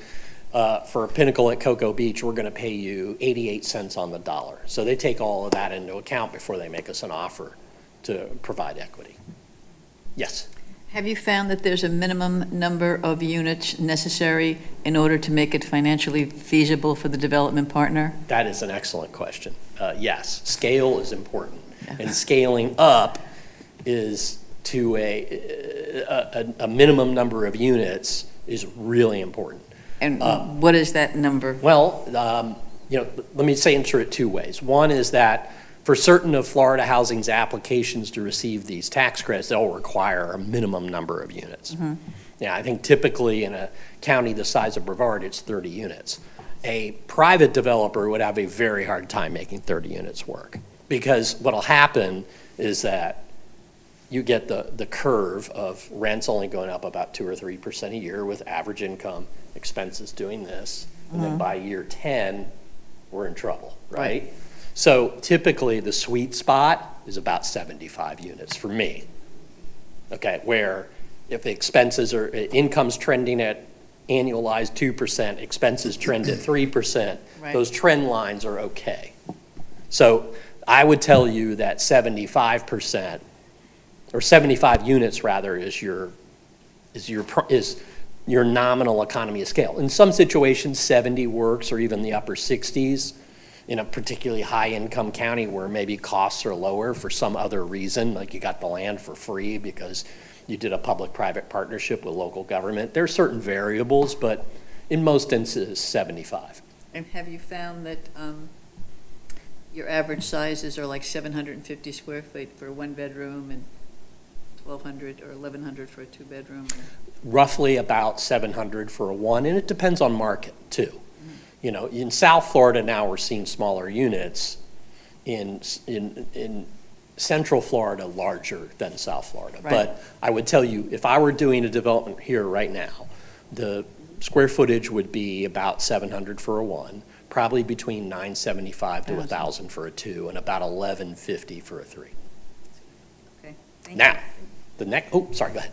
for Pinnacle at Cocoa Beach, we're going to pay you 88 cents on the dollar. So they take all of that into account before they make us an offer to provide equity. Yes? Have you found that there's a minimum number of units necessary in order to make it financially feasible for the development partner? That is an excellent question. Yes, scale is important. And scaling up is to a minimum number of units is really important. And what is that number? Well, let me answer it two ways. One is that for certain of Florida Housing's applications to receive these tax credits, they'll require a minimum number of units. Mm-hmm. Yeah, I think typically in a county the size of Brevard, it's 30 units. A private developer would have a very hard time making 30 units work, because what'll happen is that you get the curve of rents only going up about 2 or 3% a year with average income, expenses doing this, and then by year 10, we're in trouble, right? So typically the sweet spot is about 75 units for me, okay, where if the expenses or income's trending at annualized 2%, expenses trend at 3%, those trend lines are okay. So I would tell you that 75%, or 75 units rather, is your nominal economy of scale. In some situations, 70 works, or even the upper 60s. In a particularly high-income county where maybe costs are lower for some other reason, like you got the land for free because you did a public-private partnership with local government. There are certain variables, but in most instances, 75. And have you found that your average sizes are like 750 square feet for a one-bedroom and 1,200 or 1,100 for a two-bedroom? Roughly about 700 for a one, and it depends on market, too. You know, in South Florida now we're seeing smaller units. In Central Florida, larger than South Florida. Right. But I would tell you, if I were doing a development here right now, the square footage would be about 700 for a one, probably between 975 to 1,000 for a two, and about 1,150 for a three. Okay. Thank now, you. the next. Sorry. Go ahead.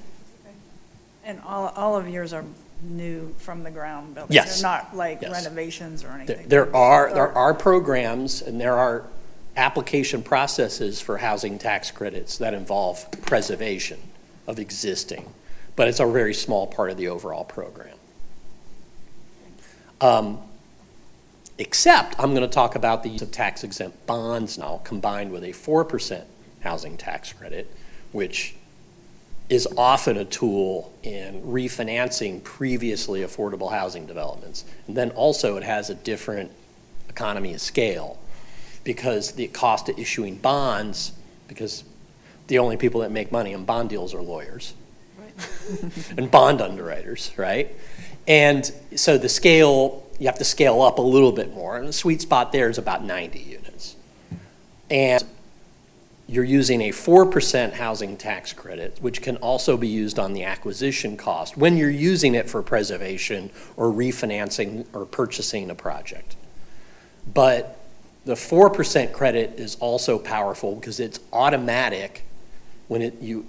And all of yours are new from the ground buildings? Yes. They're not like Yes. renovations or anything? There are programs and there are application processes for housing tax credits that involve preservation of existing, but it's a very small part of the overall program. Except I'm going to talk about the use of tax-exempt bonds now combined with a 4% housing tax credit, which is often a tool in refinancing previously affordable housing developments. And then also it has a different economy of scale because the cost of issuing bonds, because the only people that make money on bond deals are lawyers and bond underwriters, right? And so the scale, you have to scale up a little bit more, and the sweet spot there is about 90 units. And you're using a 4% housing tax credit, which can also be used on the acquisition cost when you're using it for preservation or refinancing or purchasing a project. But the 4% credit is also powerful because it's automatic when you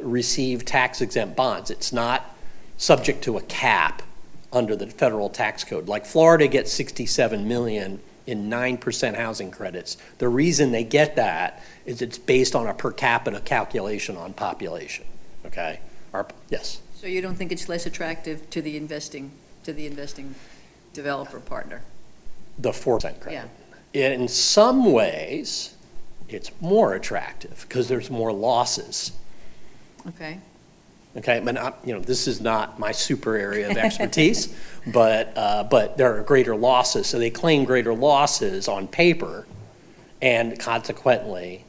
receive tax-exempt bonds. It's not subject to a cap under the federal tax code. Like Florida gets 67 million in 9% housing credits. The reason they get that is it's based on a per capita calculation on population, okay? Yes? So you don't think it's less attractive to the investing developer partner? The 4% credit. Yeah. In some ways, it's more attractive because there's more losses. Okay. Okay, but this is not my super area of expertise, but there are greater losses. So they claim greater losses on paper, and consequently,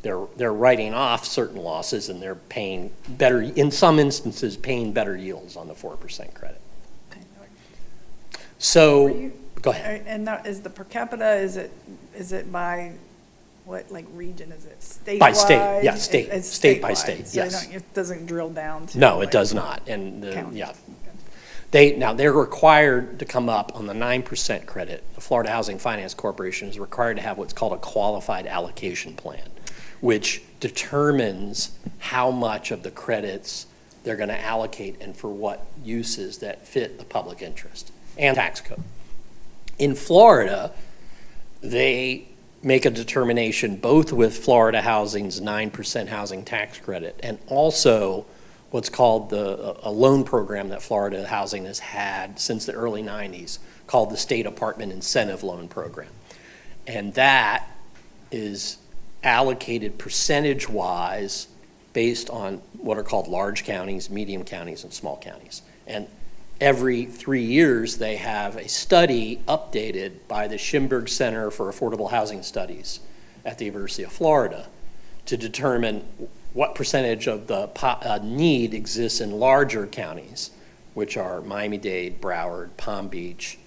they're writing off certain losses, and they're paying better, in some instances, paying better yields on the 4% credit. So, go ahead. And now, is the per capita, is it by what, like, region? Is it statewide? By state, yeah, state, It's state by statewide, state, so yes. it doesn't drill down to. No, it like, does not, and, counties. yeah. They're required to come up on the 9% credit. The Florida Housing Finance Corporation is required to have what's called a qualified allocation plan, which determines how much of the credits they're going to allocate and for what uses that fit the public interest and tax code. In Florida, they make a determination both with Florida Housing's 9% housing tax credit and also what's called a loan program that Florida Housing has had since the early 90s called the State Apartment Incentive Loan Program. And that is allocated percentage-wise based on what are called large counties, medium counties, and small counties. And every 3 years, they have a study updated by the Schimberg Center for Affordable Housing Studies at the University of Florida to determine what percentage of the need exists in larger counties, which are Miami-Dade, Broward, Palm Beach,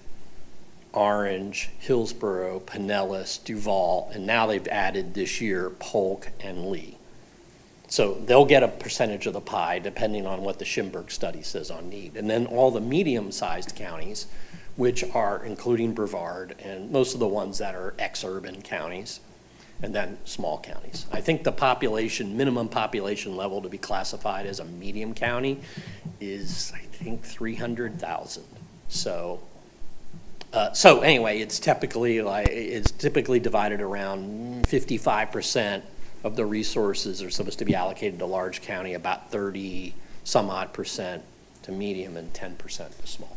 Orange, Hillsborough, Pinellas, Duval, and now they've added this year Polk and Lee. So they'll get a percentage of the pie depending on what the Schimberg study says on need. And then all the medium-sized counties, which are including Brevard and most of the ones that are ex-urban counties, and then small counties. I think the minimum population level to be classified as a medium county is, I think, 300,000. So anyway, it's typically divided around 55% of the resources are supposed to be allocated to large county, about 30 some odd percent to medium, and 10% to small.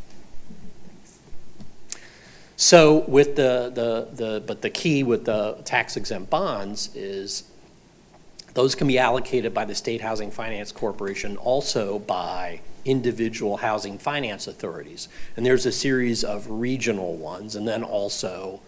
So with but the key with the tax exempt bonds is those can be allocated by the State Housing Finance Corporation, also by individual housing finance authorities. And there's a series of regional ones, and then also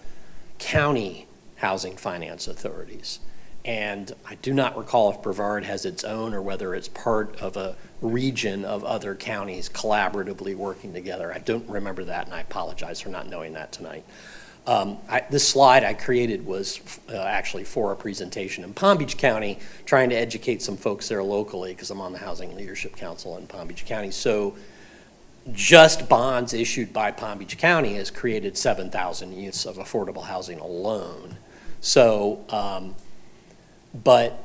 county housing finance authorities. And I do not recall if Brevard has its own or whether it's part of a region of other counties collaboratively working together. I don't remember that, and I apologize for not knowing that tonight. This slide I created was actually for a presentation in Palm Beach County, trying to educate some folks there locally because I'm on the Housing Leadership Council in Palm Beach County. So just bonds issued by Palm Beach County has created 7,000 units of affordable housing alone. So, but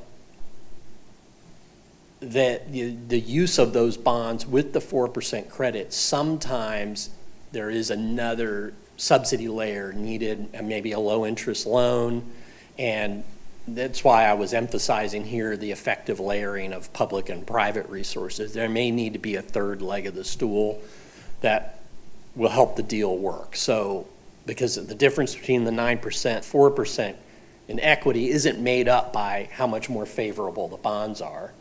that the use of those bonds with the 4% credit, sometimes there is another subsidy layer needed, and maybe a low interest loan. And that's why I was emphasizing here the effective layering of public and private resources. There may need to be a third leg of the stool that will help the deal work. So, because the difference between the 9%, 4% in equity isn't made up by how much more favorable the bonds are.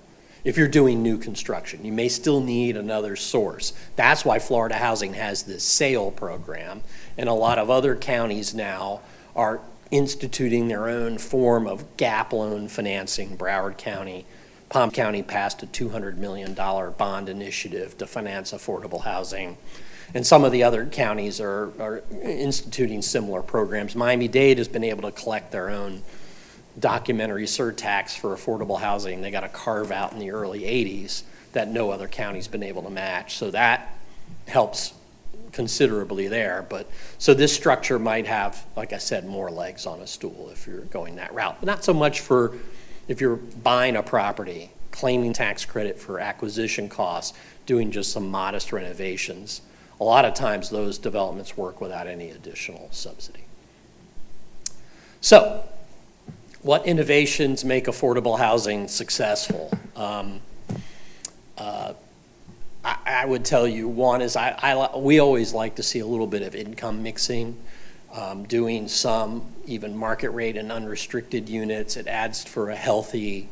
If you're doing new construction, you may still need another source. That's why Florida Housing has this sale program, and a lot of other counties now are instituting their own form of gap loan financing. Broward County, Palm County passed a $200 million bond initiative to finance affordable housing. And some of the other counties are instituting similar programs. Miami-Dade has been able to collect their own documentary surtax for affordable housing they got to carve out in the early 80s that no other county's been able to match. So that helps considerably there. But so this structure might have, like I said, more legs on a stool if you're going that route. But not so much for if you're buying a property, claiming tax credit for acquisition costs, doing just some modest renovations. A lot of times those developments work without any additional subsidy. So, what innovations make affordable housing successful? I would tell you one is we always like to see a little bit of income mixing, doing some even market rate and unrestricted units. It adds for a healthy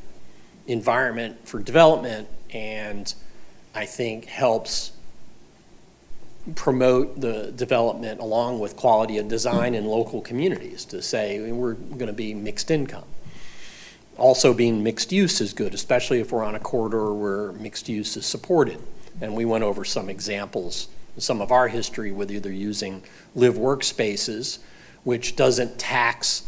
environment for development, and I think helps promote the development along with quality of design in local communities to say we're going to be mixed income. Also being mixed use is good, especially if we're on a corridor where mixed use is supported. And we went over some examples, some of our history with either using live workspaces, which doesn't tax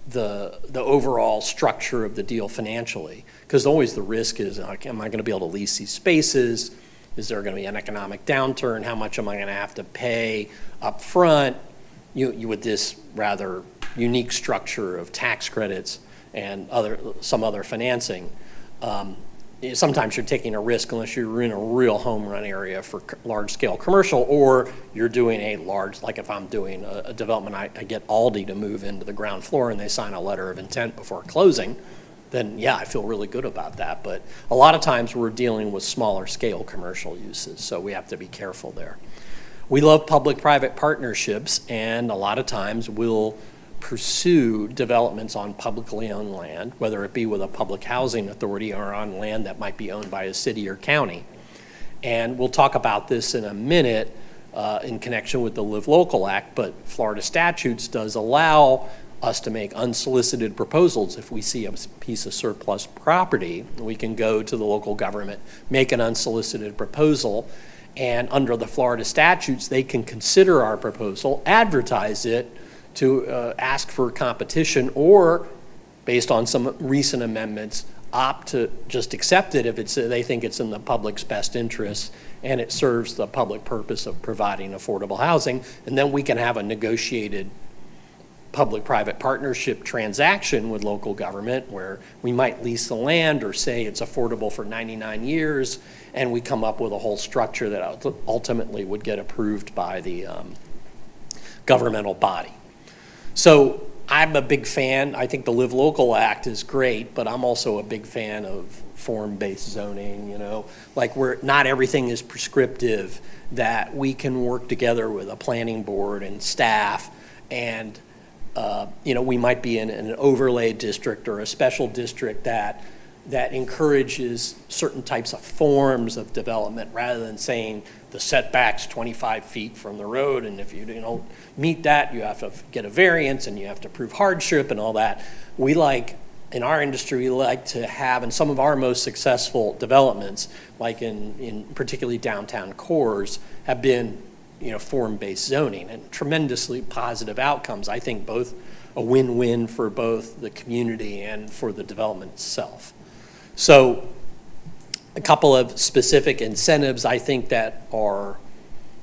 the overall structure of the deal financially. Because always the risk is, am I going to be able to lease these spaces? Is there going to be an economic downturn? How much am I going to have to pay up front? You with this rather unique structure of tax credits and some other financing. Sometimes you're taking a risk unless you're in a real home run area for large-scale commercial, or you're doing a large, like if I'm doing a development, I get Aldi to move into the ground floor and they sign a letter of intent before closing, then yeah, I feel really good about that. But a lot of times we're dealing with smaller scale commercial uses, so we have to be careful there. We love public-private partnerships, and a lot of times we'll pursue developments on publicly owned land, whether it be with a public housing authority or on land that might be owned by a city or county. And we'll talk about this in a minute in connection with the Live Local Act, but Florida statutes does allow us to make unsolicited proposals. If we see a piece of surplus property, we can go to the local government, make an unsolicited proposal, and under the Florida statutes, they can consider our proposal, advertise it, to ask for competition, or based on some recent amendments, opt to just accept it if they think it's in the public's best interest and it serves the public purpose of providing affordable housing. And then we can have a negotiated public-private partnership transaction with local government where we might lease the land or say it's affordable for 99 years, and we come up with a whole structure that ultimately would get approved by the governmental body. So I'm a big fan. I think the Live Local Act is great, but I'm also a big fan of form-based zoning, like where not everything is prescriptive, that we can work together with a planning board and staff, and we might be in an overlay district or a special district that encourages certain types of forms of development rather than saying the setback's 25 feet from the road, and if you don't meet that, you have to get a variance and you have to prove hardship and all that. In our industry, we like to have, in some of our most successful developments, like in particularly downtown cores, have been form-based zoning and tremendously positive outcomes. I think both a win-win for both the community and for the development itself. So a couple of specific incentives I think that are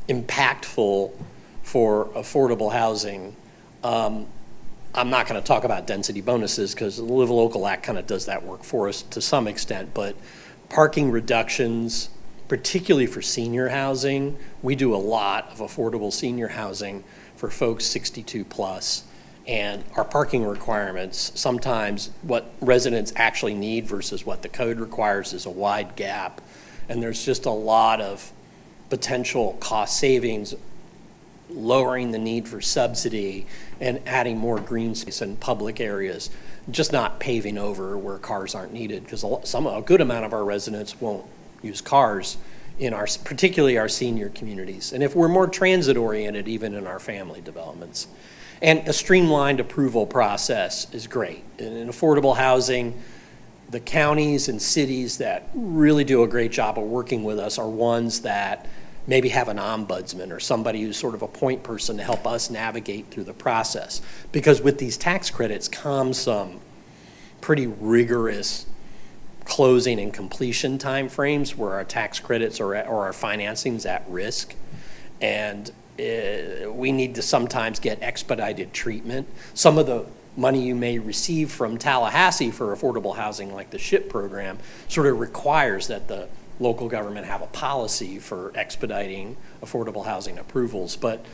impactful for affordable housing. I'm not going to talk about density bonuses because the Live Local Act kind of does that work for us to some extent, but parking reductions, particularly for senior housing, we do a lot of affordable senior housing for folks 62 plus. And our parking requirements, sometimes what residents actually need versus what the code requires is a wide gap. And there's just a lot of potential cost savings, lowering the need for subsidy and adding more green space in public areas, just not paving over where cars aren't needed, because a good amount of our residents won't use cars in particularly our senior communities. And if we're more transit oriented, even in our family developments. And a streamlined approval process is great. And in affordable housing, the counties and cities that really do a great job of working with us are ones that maybe have an ombudsman or somebody who's sort of a point person to help us navigate through the process. Because with these tax credits comes some pretty rigorous closing and completion timeframes where our tax credits or our financing's at risk. And we need to sometimes get expedited treatment. Some of the money you may receive from Tallahassee for affordable housing, like the SHIP program, sort of requires that the local government have a policy for expediting affordable housing approvals. But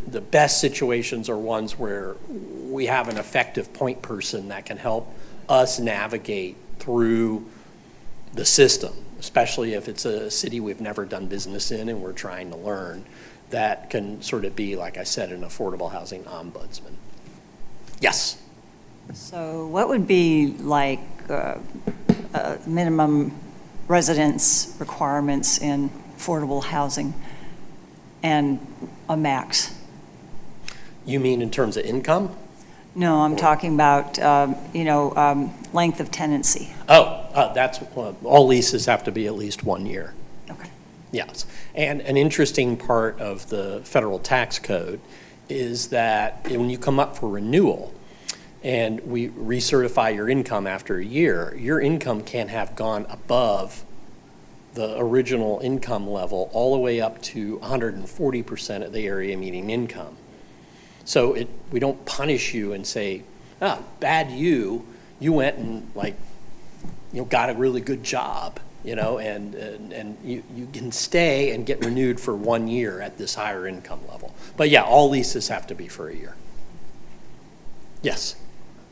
the best situations are ones where we have an effective point person that can help us navigate through the system, especially if it's a city we've never done business in and we're trying to learn. That can sort of be, like I said, an affordable housing ombudsman. Yes? So what would be like minimum residence requirements in affordable housing and a max? You mean in terms of income? No, I'm talking about, length of tenancy. That's, all leases have to be at least 1 year. Okay. Yes. And an interesting part of the federal tax code is that when you come up for renewal and we recertify your income after a year, your income can't have gone above the original income level all the way up to 140% of the area median income. So we don't punish you and say, bad you went and got a really good job, and you can stay and get renewed for 1 year at this higher income level. But yeah, all leases have to be for a year. Yes?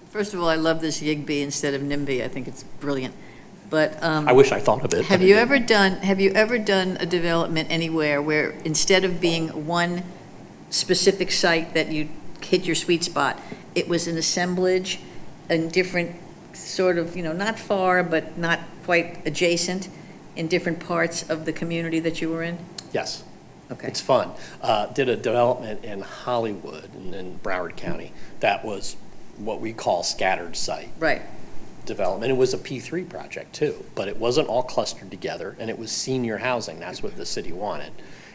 First of all, I love this YIGBY instead of NIMBY. I think it's brilliant. But I wish I thought of it. have you ever done a development anywhere where instead of being one specific site that you hit your sweet spot, it was an assemblage in different sort of, not far, but not quite adjacent in different parts of the community that you were in? Yes. Okay. It's fun. Did a development in Hollywood in Broward County that was what we call scattered site Right. development. It was a P3 project too, but it wasn't all clustered together, and it was senior housing. That's what the city wanted.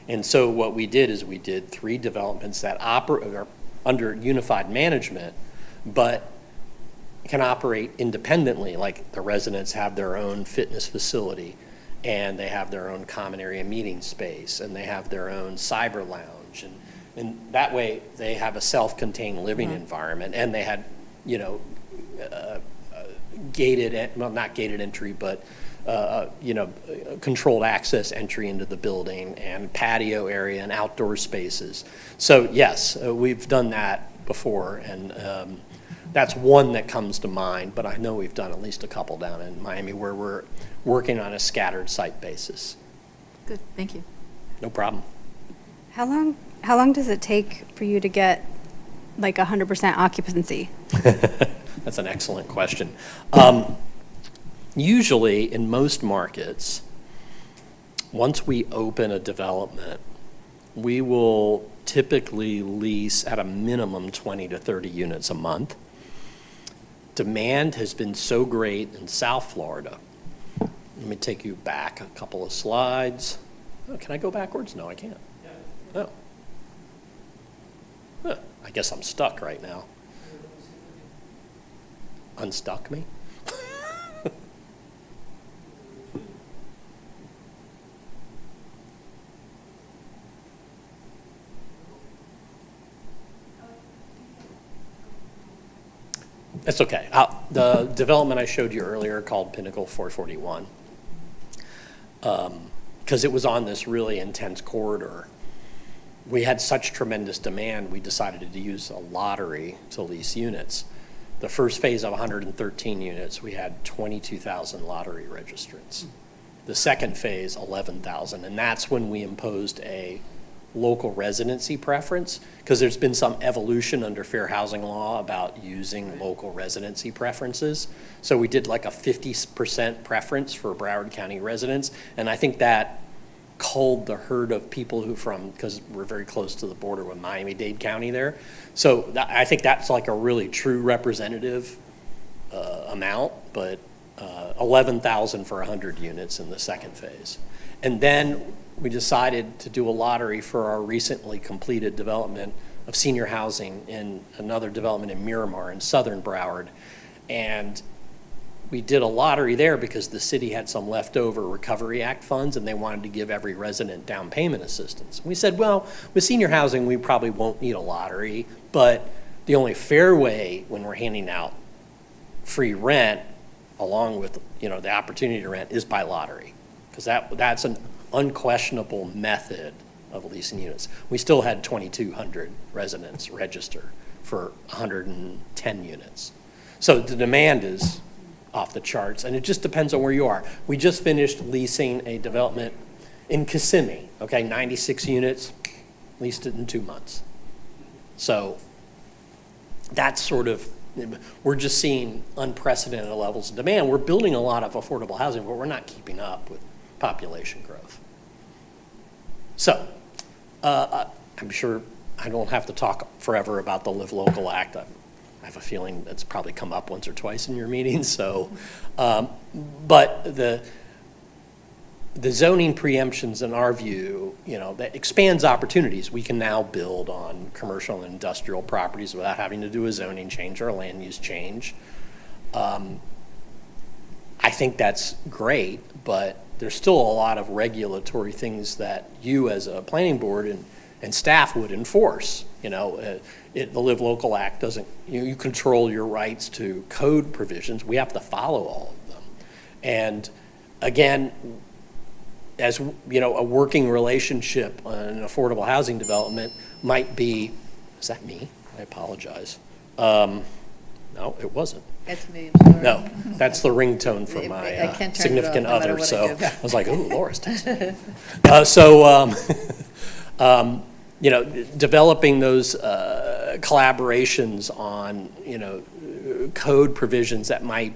And so what we did is we did 3 developments that are under unified management, but can operate independently. Like the residents have their own fitness facility, and they have their own common area meeting space, and they have their own cyber lounge. And that way they have a self-contained living environment, and they had, gated, well, not gated entry, but controlled access entry into the building, and patio area and outdoor spaces. So yes, we've done that before, and that's one that comes to mind, but I know we've done at least a couple down in Miami where we're working on a scattered site basis. Good, thank you. No problem. How long does it take for you to get like 100% occupancy? That's an excellent question. Usually, in most markets, once we open a development, we will typically lease at a minimum 20 to 30 units a month. Demand has been so great in South Florida. Let me take you back a couple of slides. Oh, can I go backwards? No, I can't. Oh. Huh, I guess I'm stuck right now. Unstuck me? That's okay. The development I showed you earlier called Pinnacle 441, because it was on this really intense corridor. We had such tremendous demand, we decided to use a lottery to lease units. The first phase of 113 units, we had 22,000 lottery registrants. The second phase, 11,000, and that's when we imposed a local residency preference, because there's been some evolution under fair housing law about using local residency preferences. So we did like a 50% preference for Broward County residents, and I think that culled the herd of people because we're very close to the border with Miami-Dade County there. So I think that's like a really true representative amount, but 11,000 for 100 units in the second phase. And then we decided to do a lottery for our recently completed development of senior housing in another development in Miramar in southern Broward. And we did a lottery there because the city had some leftover Recovery Act funds and they wanted to give every resident down payment assistance. We said, well, with senior housing, we probably won't need a lottery, but the only fair way when we're handing out free rent along with, the opportunity to rent is by lottery, because that's an unquestionable method of leasing units. We still had 2,200 residents register for 110 units. So the demand is off the charts, and it just depends on where you are. We just finished leasing a development in Kissimmee, 96 units, leased it in 2 months. So that's sort of, we're just seeing unprecedented levels of demand. We're building a lot of affordable housing, but we're not keeping up with population growth. So I'm sure I don't have to talk forever about the Live Local Act. I have a feeling that's probably come up once or twice in your meetings. So, but the zoning preemptions, in our view, that expands opportunities. We can now build on commercial and industrial properties without having to do a zoning change or a land use change. I think that's great, but there's still a lot of regulatory things that you as a planning board and staff would enforce. The Live Local Act doesn't, you control your rights to code provisions. We have to follow all of them. And again, as a working relationship on an affordable housing development might be, is that me? I apologize. No, it wasn't. That's me, I'm sorry. No, that's the ringtone for I my can't turn it significant off no matter other. what So I do. I was like, "Ooh, Laura's texting." Developing those collaborations on code provisions that might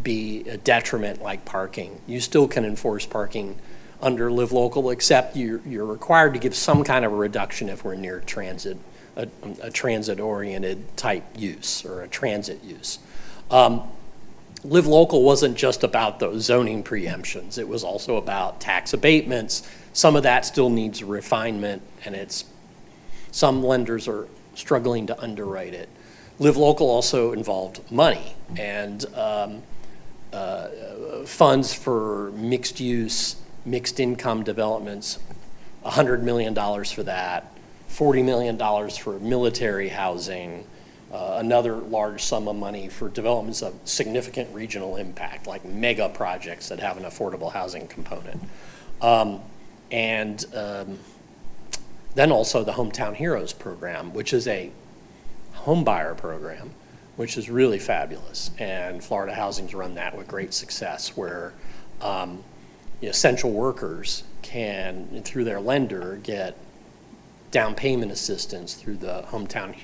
be a detriment, like parking. You still can enforce parking under Live Local, except you're required to give some kind of a reduction if we're near transit, a transit-oriented type use or a transit use. Live Local wasn't just about those zoning preemptions. It was also about tax abatements. Some of that still needs refinement, and some lenders are struggling to underwrite it. Live Local also involved money and funds for mixed use, mixed income developments, $100 million for that, $40 million for military housing, another large sum of money for developments of significant regional impact, like mega projects that have an affordable housing component. Then also the Hometown Heroes program, which is a home buyer program, which is really fabulous. And Florida Housing's run that with great success, where essential workers can, through their lender, get down payment assistance through the Hometown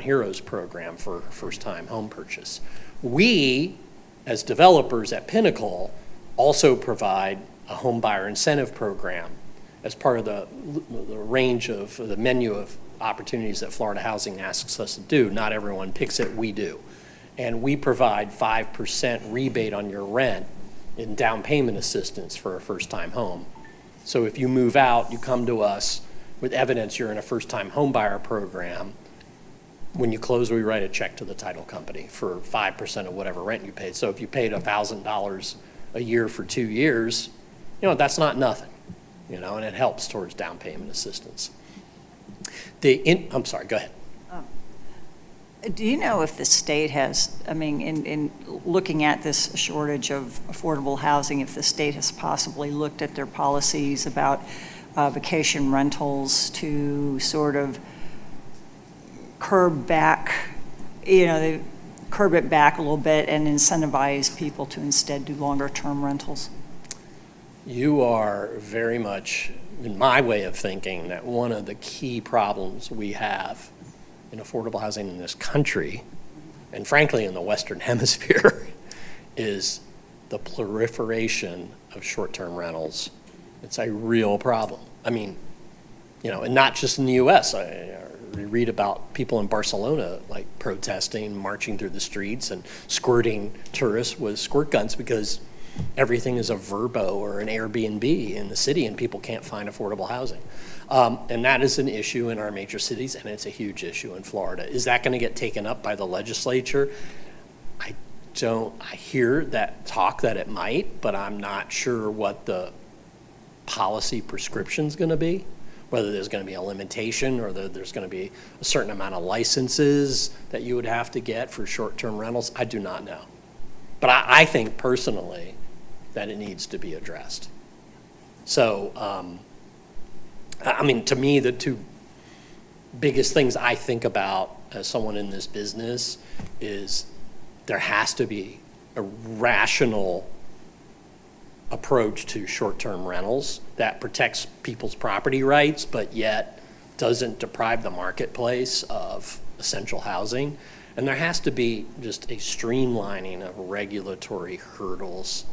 Heroes program for first-time home purchase. We, as developers at Pinnacle, also provide a home buyer incentive program as part of the range of the menu of opportunities that Florida Housing asks us to do. Not everyone picks it, we do. And we provide 5% rebate on your rent in down payment assistance for a first-time home. So if you move out, you come to us with evidence you're in a first-time home buyer program. When you close, we write a check to the title company for 5% of whatever rent you paid. So if you paid $1,000 a year for 2 years, that's not nothing, and it helps towards down payment assistance. I'm sorry, go ahead. Do you know if the state has, in looking at this shortage of affordable housing, if the state has possibly looked at their policies about vacation rentals to sort of curb it back a little bit and incentivize people to instead do longer-term rentals? You are very much, in my way of thinking, that one of the key problems we have in affordable housing in this country, and frankly in the Western Hemisphere, is the proliferation of short-term rentals. It's a real problem. And not just in the U.S. We read about people in Barcelona protesting, marching through the streets and squirting tourists with squirt guns because everything is a Vrbo or an Airbnb in the city and people can't find affordable housing. And that is an issue in our major cities, and it's a huge issue in Florida. Is that going to get taken up by the legislature? I hear that talk that it might, but I'm not sure what the policy prescription's going to be, whether there's going to be a limitation or whether there's going to be a certain amount of licenses that you would have to get for short-term rentals. I do not know. But I think personally that it needs to be addressed. So, I mean, to me, the two biggest things I think about as someone in this business is there has to be a rational approach to short-term rentals that protects people's property rights, but yet doesn't deprive the marketplace of essential housing. And there has to be just a streamlining of regulatory hurdles.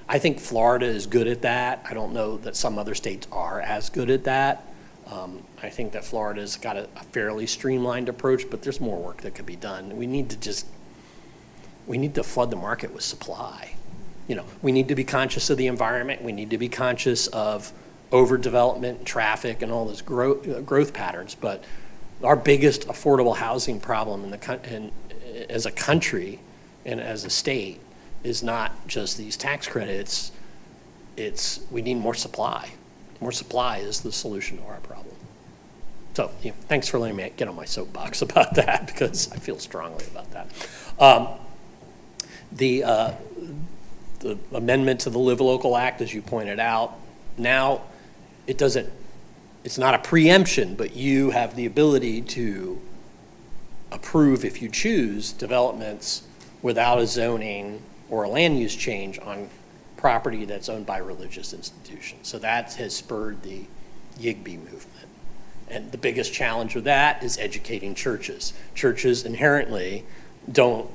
I think Florida is good at that. I don't know that some other states are as good at that. I think that Florida's got a fairly streamlined approach, but there's more work that could be done. We need to flood the market with supply. You know, we need to be conscious of the environment. We need to be conscious of overdevelopment, traffic, and all those growth patterns. But our biggest affordable housing problem as a country and as a state is not just these tax credits. We need more supply. More supply is the solution to our problem. So, thanks for letting me get on my soapbox about that, because I feel strongly about that. The amendment to the Live Local Act, as you pointed out, now it's not a preemption, but you have the ability to approve, if you choose, developments without a zoning or a land use change on property that's owned by religious institutions. So that has spurred the YIGBY movement. And the biggest challenge with that is educating churches. Churches inherently don't,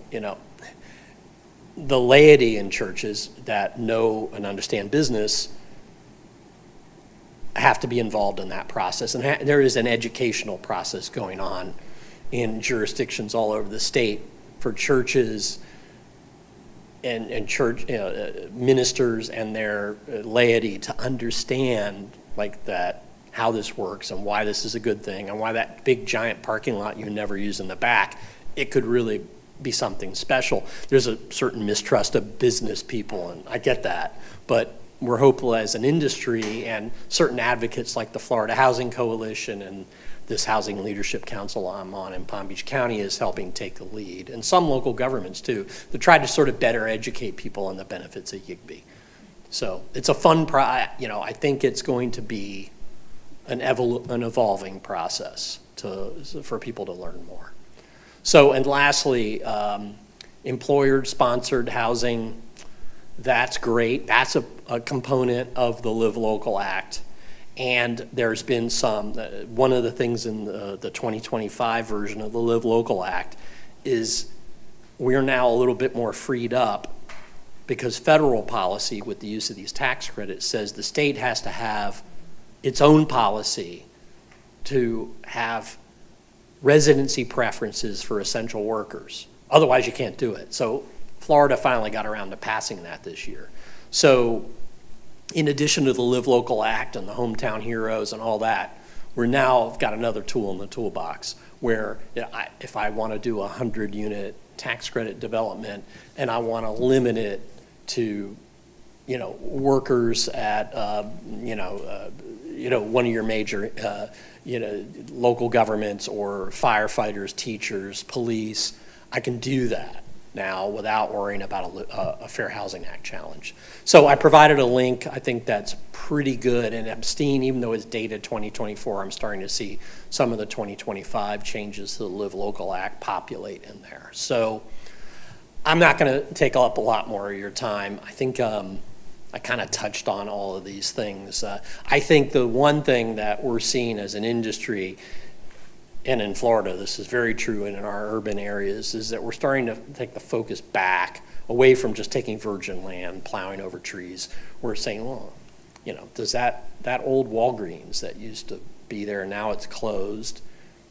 the laity in churches that know and understand business have to be involved in that process. And there is an educational process going on in jurisdictions all over the state for churches and church ministers and their laity to understand how this works and why this is a good thing and why that big giant parking lot you never use in the back, it could really be something special. There's a certain mistrust of business people, and I get that, but we're hopeful as an industry, and certain advocates like the Florida Housing Coalition and this Housing Leadership Council I'm on in Palm Beach County is helping take the lead, and some local governments too, to try to sort of better educate people on the benefits of YIGBY. So it's a fun, I think it's going to be an evolving process for people to learn more. So, and lastly, employer-sponsored housing, that's great. That's a component of the Live Local Act. And there's been one of the things in the 2025 version of the Live Local Act is we're now a little bit more freed up because federal policy with the use of these tax credits says the state has to have its own policy to have residency preferences for essential workers. Otherwise, you can't do it. So Florida finally got around to passing that this year. So in addition to the Live Local Act and the Hometown Heroes and all that, we're now got another tool in the toolbox where if I want to do a 100-unit tax credit development and I want to limit it to, workers at, one of your major, local governments or firefighters, teachers, police, I can do that now without worrying about a Fair Housing Act challenge. So I provided a link. I think that's pretty good. And Epstein, even though it's dated 2024, I'm starting to see some of the 2025 changes to the Live Local Act populate in there. So I'm not going to take up a lot more of your time. I think I kind of touched on all of these things. I think the one thing that we're seeing as an industry, and in Florida, this is very true and in our urban areas, is that we're starting to take the focus back away from just taking virgin land, plowing over trees. We're saying, well, does that old Walgreens that used to be there, now it's closed,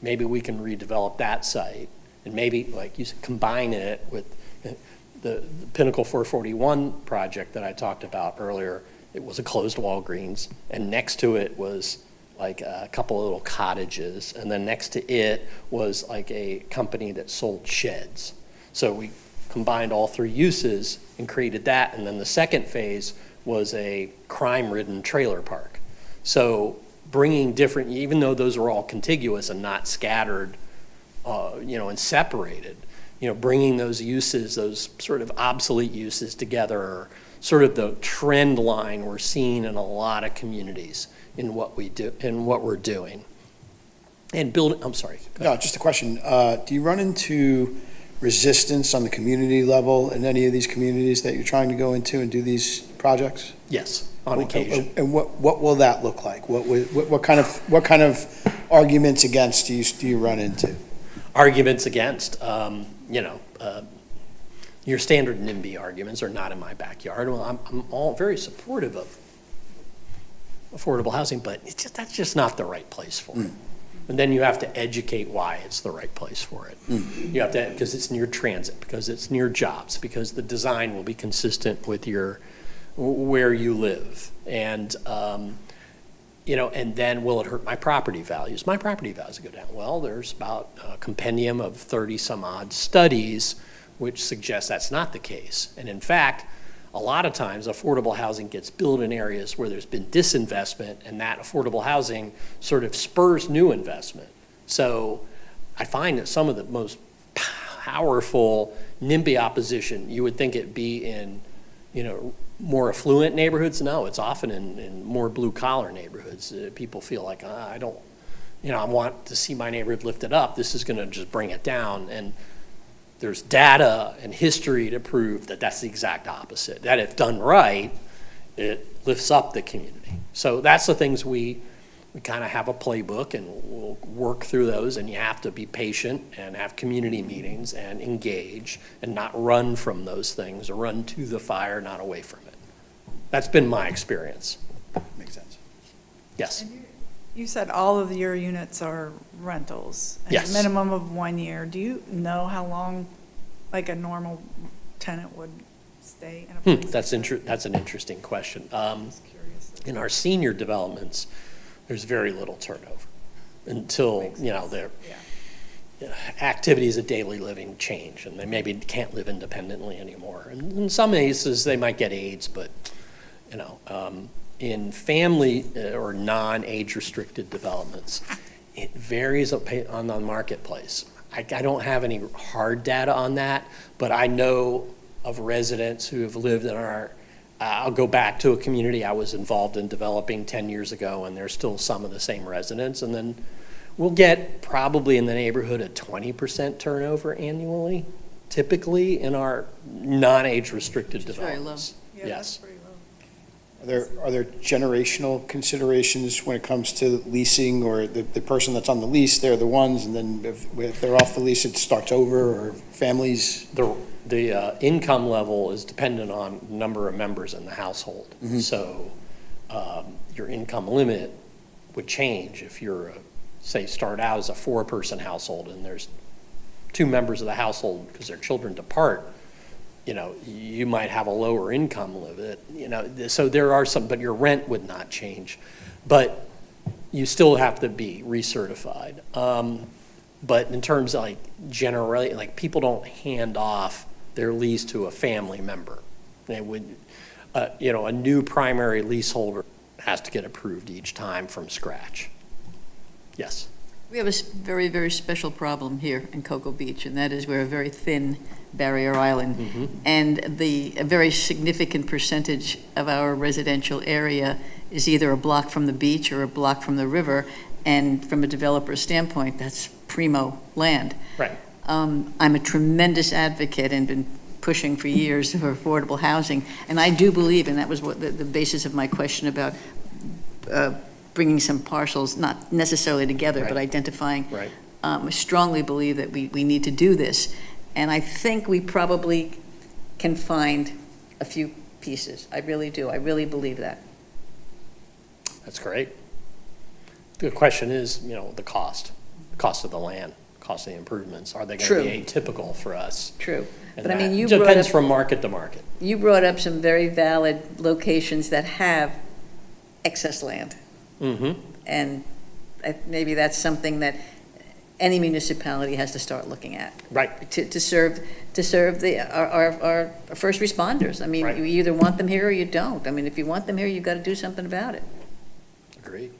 maybe we can redevelop that site and maybe, like you said, combine it with the Pinnacle 441 project that I talked about earlier, it was a closed Walgreens, and next to it was like a couple of little cottages, and then next to it was like a company that sold sheds. So we combined all three uses and created that, and then the second phase was a crime-ridden trailer park. So bringing different, even though those are all contiguous and not scattered, and separated, bringing those uses, those sort of obsolete uses together, are sort of the trend line we're seeing in a lot of communities in what we do, in what we're doing. And building, I'm sorry. No, just a question. Do you run into resistance on the community level in any of these communities that you're trying to go into and do these projects? Yes, on occasion. And what will that look like? What kind of arguments against do you run into? Arguments against, your standard NIMBY arguments are not in my backyard. Well, I'm all very supportive of affordable housing, but that's just not the right place for it. And then you have to educate why it's the right place for it. You have to, because it's near transit, because it's near jobs, because the design will be consistent with where you live. And, and then will it hurt my property values? My property values go down. Well, there's about a compendium of 30 some odd studies which suggest that's not the case. And in fact, a lot of times affordable housing gets built in areas where there's been disinvestment, and that affordable housing sort of spurs new investment. So I find that some of the most powerful NIMBY opposition, you would think it'd be in, more affluent neighborhoods. No, it's often in more blue collar neighborhoods. People feel like, I don't, I want to see my neighborhood lifted up. This is going to just bring it down. And there's data and history to prove that that's the exact opposite. That if done right, it lifts up the community. So that's the things we kind of have a playbook, and we'll work through those, and you have to be patient and have community meetings and engage and not run from those things, or run to the fire, not away from it. That's been my experience. Makes sense. Yes. You said all of your units are rentals. and Yes. a minimum of 1 year. Do you know how long, like, a normal tenant would stay in a place? That's an interesting question. Just curious. In our senior developments, there's very little turnover until, their activities of daily living change, and they maybe can't live independently anymore. And in some cases, they might get AIDS, but, in family or non-age restricted developments, it varies on the marketplace. I don't have any hard data on that, but I know of residents who have lived in I'll go back to a community I was involved in developing 10 years ago, and there's still some of the same residents. And then we'll get probably in the neighborhood of 20% turnover annually, typically in our non-age restricted Which is very low. developments. Yeah, that's Yes. pretty low. Are there generational considerations when it comes to leasing, or the person that's on the lease, they're the ones, and then if they're off the lease, it starts over, or families? The income level is dependent on number of members in the household. So your income limit would change if you're, start out as a 4-person household, and there's 2 members of the household because their children depart. You might have a lower income limit, so there are some, but your rent would not change. But you still have to be recertified. But in terms of generally, people don't hand off their lease to a family member. They would, a new primary leaseholder has to get approved each time from scratch. Yes. We have a very, very special problem here in Cocoa Beach, and that is we're a very thin barrier island. And a very significant percentage of our residential area is either a block from the beach or a block from the river. And from a developer's standpoint, that's primo land. Right. I'm a tremendous advocate and been pushing for years for affordable housing. And I do believe, and that was what the basis of my question about bringing some parcels, not necessarily together, but Right. identifying. Right. I strongly believe that we need to do this. And I think we probably can find a few pieces. I really do. I really believe that. That's great. The question is, the cost of the land, costly improvements? Are they going True. to be atypical for us? True. And But I that mean, you brought depends up, from market to market. you brought up some very valid locations that have excess land. Mm-hmm. And maybe that's something that any municipality has to start looking at. Right. To serve our first responders. I mean, Right. you either want them here or you don't. I mean, if you want them here, you've got to do something about it. Agreed.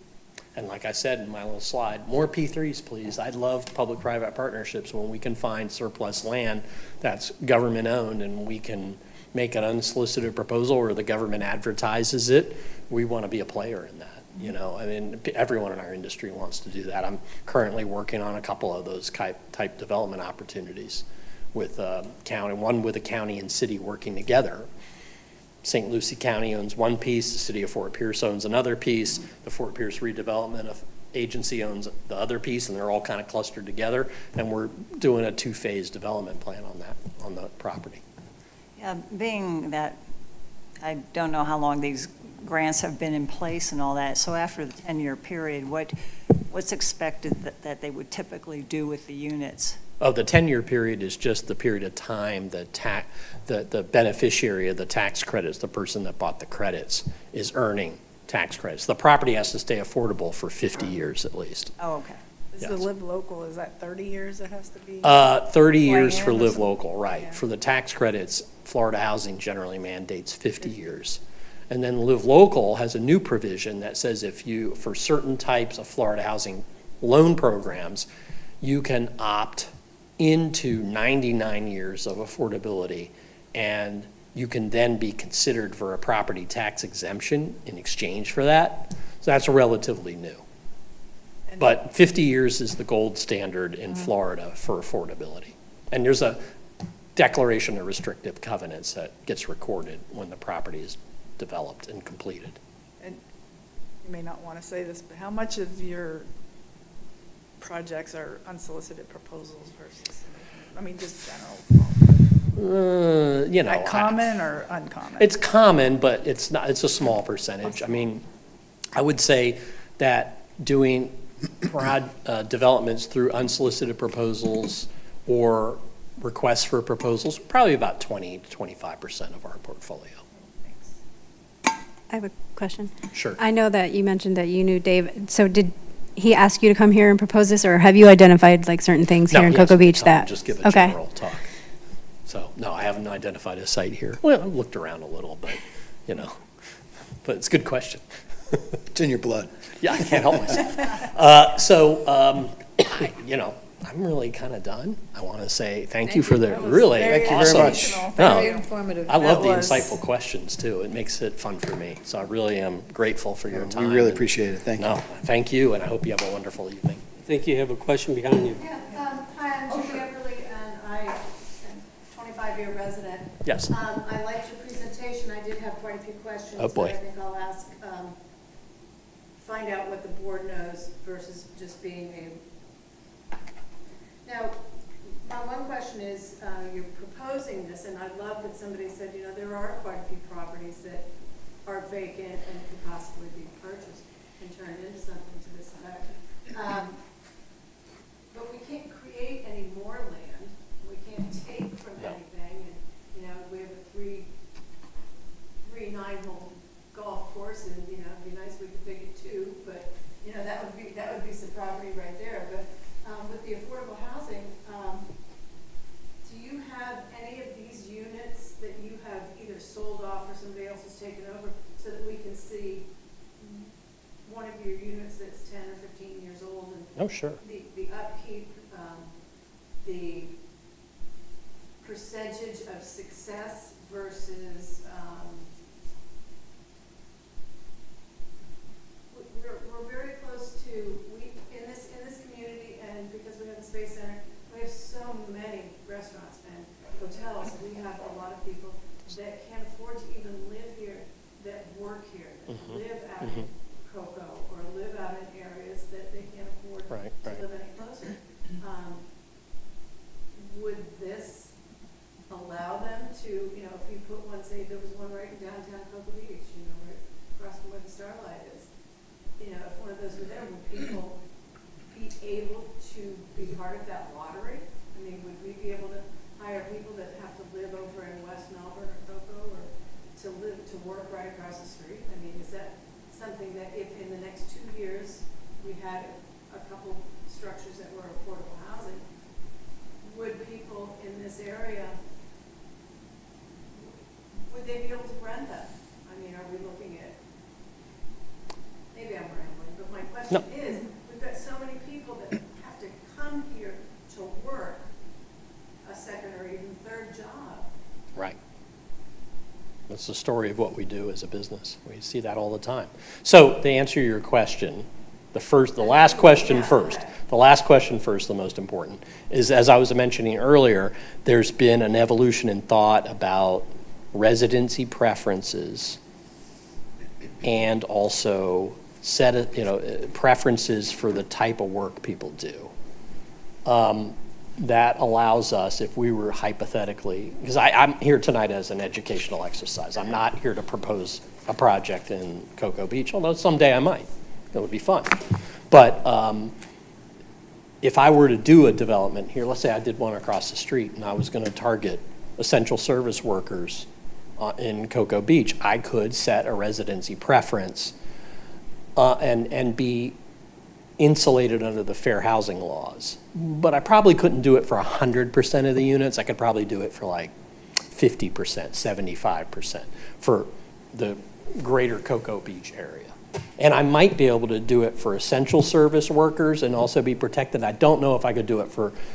And like I said in my little slide, more P3s, please. I'd love public-private partnerships when we can find surplus land that's government-owned and we can make an unsolicited proposal or the government advertises it. We want to be a player in that, you know? I mean, everyone in our industry wants to do that. I'm currently working on a couple of those type development opportunities with county, one with a county and city working together. St. Lucie County owns one piece, the city of Fort Pierce owns another piece, the Fort Pierce Redevelopment Agency owns the other piece, and they're all kind of clustered together, and we're doing a two-phase development plan on that, on the property. Yeah, being that I don't know how long these grants have been in place and all that, so after the 10-year period, what's expected that they would typically do with the units? Oh, the 10-year period is just the period of time the beneficiary of the tax credits, the person that bought the credits, is earning tax credits. The property has to stay affordable for 50 years at least. Oh, okay. Is the Yes. live local, is that 30 years it has to be? 30 years for Plan or live something? local, right. Yeah. For the tax credits, Florida Housing generally mandates 50 years. And then live local has a new provision that says if you, for certain types of Florida Housing loan programs, you can opt into 99 years of affordability, and you can then be considered for a property tax exemption in exchange for that. So that's relatively new. And- But 50 years is the gold standard in Florida for affordability. And there's a declaration of restrictive covenants that gets recorded when the property is developed and completed. And you may not want to say this, but how much of your projects are unsolicited proposals versus, I mean, just general? You know. Like common or uncommon? It's common, but it's not, it's a small percentage. I mean, I would say that doing developments through unsolicited proposals or requests for proposals, probably about 20 to 25% of our portfolio. I have a question. Sure. I know that you mentioned that you knew Dave, so did he ask you to come here and propose this, or have you identified like certain things No, here in he hasn't Cocoa Beach come, that? just give a Okay. general talk. So, no, I haven't identified a site here. Well, I've looked around a little, but, you know, but it's a good question. It's in your blood. Yeah, I can't help myself. You know, I'm really kind of done. I want to say thank you for the That was really very Thank you very awesome. much. educational. No, Very informative. I love the That was- insightful questions too. It makes it fun for me. So I really am grateful for your We time. really and- appreciate it. Thank you. No, thank you, and I hope you have a wonderful evening. I think you have a question behind you. Yeah, hi, I'm Judy Everly, and I am a 25-year resident. Yes. I liked your presentation, I did have quite a few questions. Oh, boy. That I think I'll ask, find out what the board knows versus just being a. Now, my one question is, you're proposing this, and I love that somebody said, you know, there are quite a few properties that are vacant and could possibly be purchased and turned into something to this effect. But we can't create any more land, we can't take from No. anything, and, you know, we have a three 9-hole golf course, and, you know, it'd be nice if we could pick it 2, but, you know, that would be some property right there, but, with the affordable housing, do you have any of these units that you have either sold off or somebody else has taken over, so that we can see one of your units that's 10 or 15 years old, and Oh, sure. the upkeep, the percentage of success versus, we're very close to, in this community, and because we have the Space Center, we have so many restaurants and hotels. We have a lot of people that can't afford to even live here, that work here, that live out in Cocoa, or live out in areas that they can't afford Right, to right. live any closer. Would this allow them to, you know, if you put one, say there was one right in downtown Cocoa Beach, you know, right across from where the Starlight is, you know, if one of those were there, would people be able to be part of that lottery? I mean, would we be able to hire people that have to live over in West Melbourne or Cocoa, or to work right across the street? I mean, is that something that if in the next 2 years we had a couple structures that were affordable housing, would people in this area, would they be able to rent that? I mean, are we looking at, maybe I'm rambling, but my question is, we've got so many people that have to come here to work a second or even third job. Right. That's the story of what we do as a business. We see that all the time. So to answer your question, the last question first, the most important, is, as I was mentioning earlier, there's been an evolution in thought about residency preferences and also preferences for the type of work people do. That allows us, if we were hypothetically, because I'm here tonight as an educational exercise. I'm not here to propose a project in Cocoa Beach, although someday I might. That would be fun. But if I were to do a development here, let's say I did one across the street and I was going to target essential service workers in Cocoa Beach, I could set a residency preference and be insulated under the fair housing laws. But I probably couldn't do it for 100% of the units. I could probably do it for like 50%, 75% for the greater Cocoa Beach area. And I might be able to do it for essential service workers and also be protected. I don't know if I could do it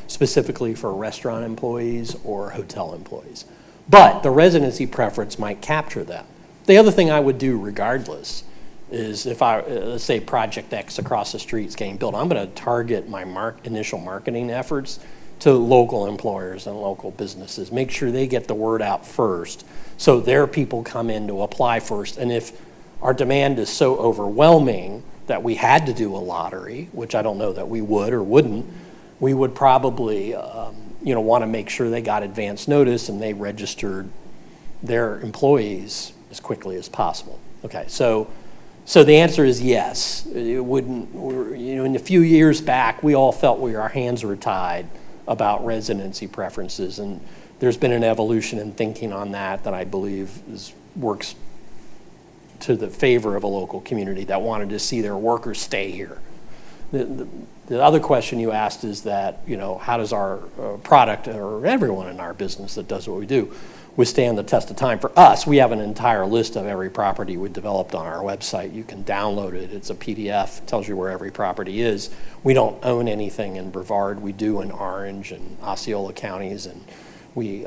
specifically for restaurant employees or hotel employees. But the residency preference might capture that. The other thing I would do regardless is if let's say Project X across the street is getting built, I'm going to target my initial marketing efforts to local employers and local businesses. Make sure they get the word out first so their people come in to apply first. And if our demand is so overwhelming that we had to do a lottery, which I don't know that we would or wouldn't, we would probably want to make sure they got advance notice and they registered their employees as quickly as possible. Okay, so the answer is yes. It wouldn't. In a few years back, we all felt our hands were tied about residency preferences, and there's been an evolution in thinking on that I believe works to the favor of a local community that wanted to see their workers stay here. The other question you asked is that, how does our product, or everyone in our business that does what we do, withstand the test of time? For us, we have an entire list of every property we developed on our website. You can download it. It's a PDF. It tells you where every property is. We don't own anything in Brevard. We do in Orange and Osceola counties, and we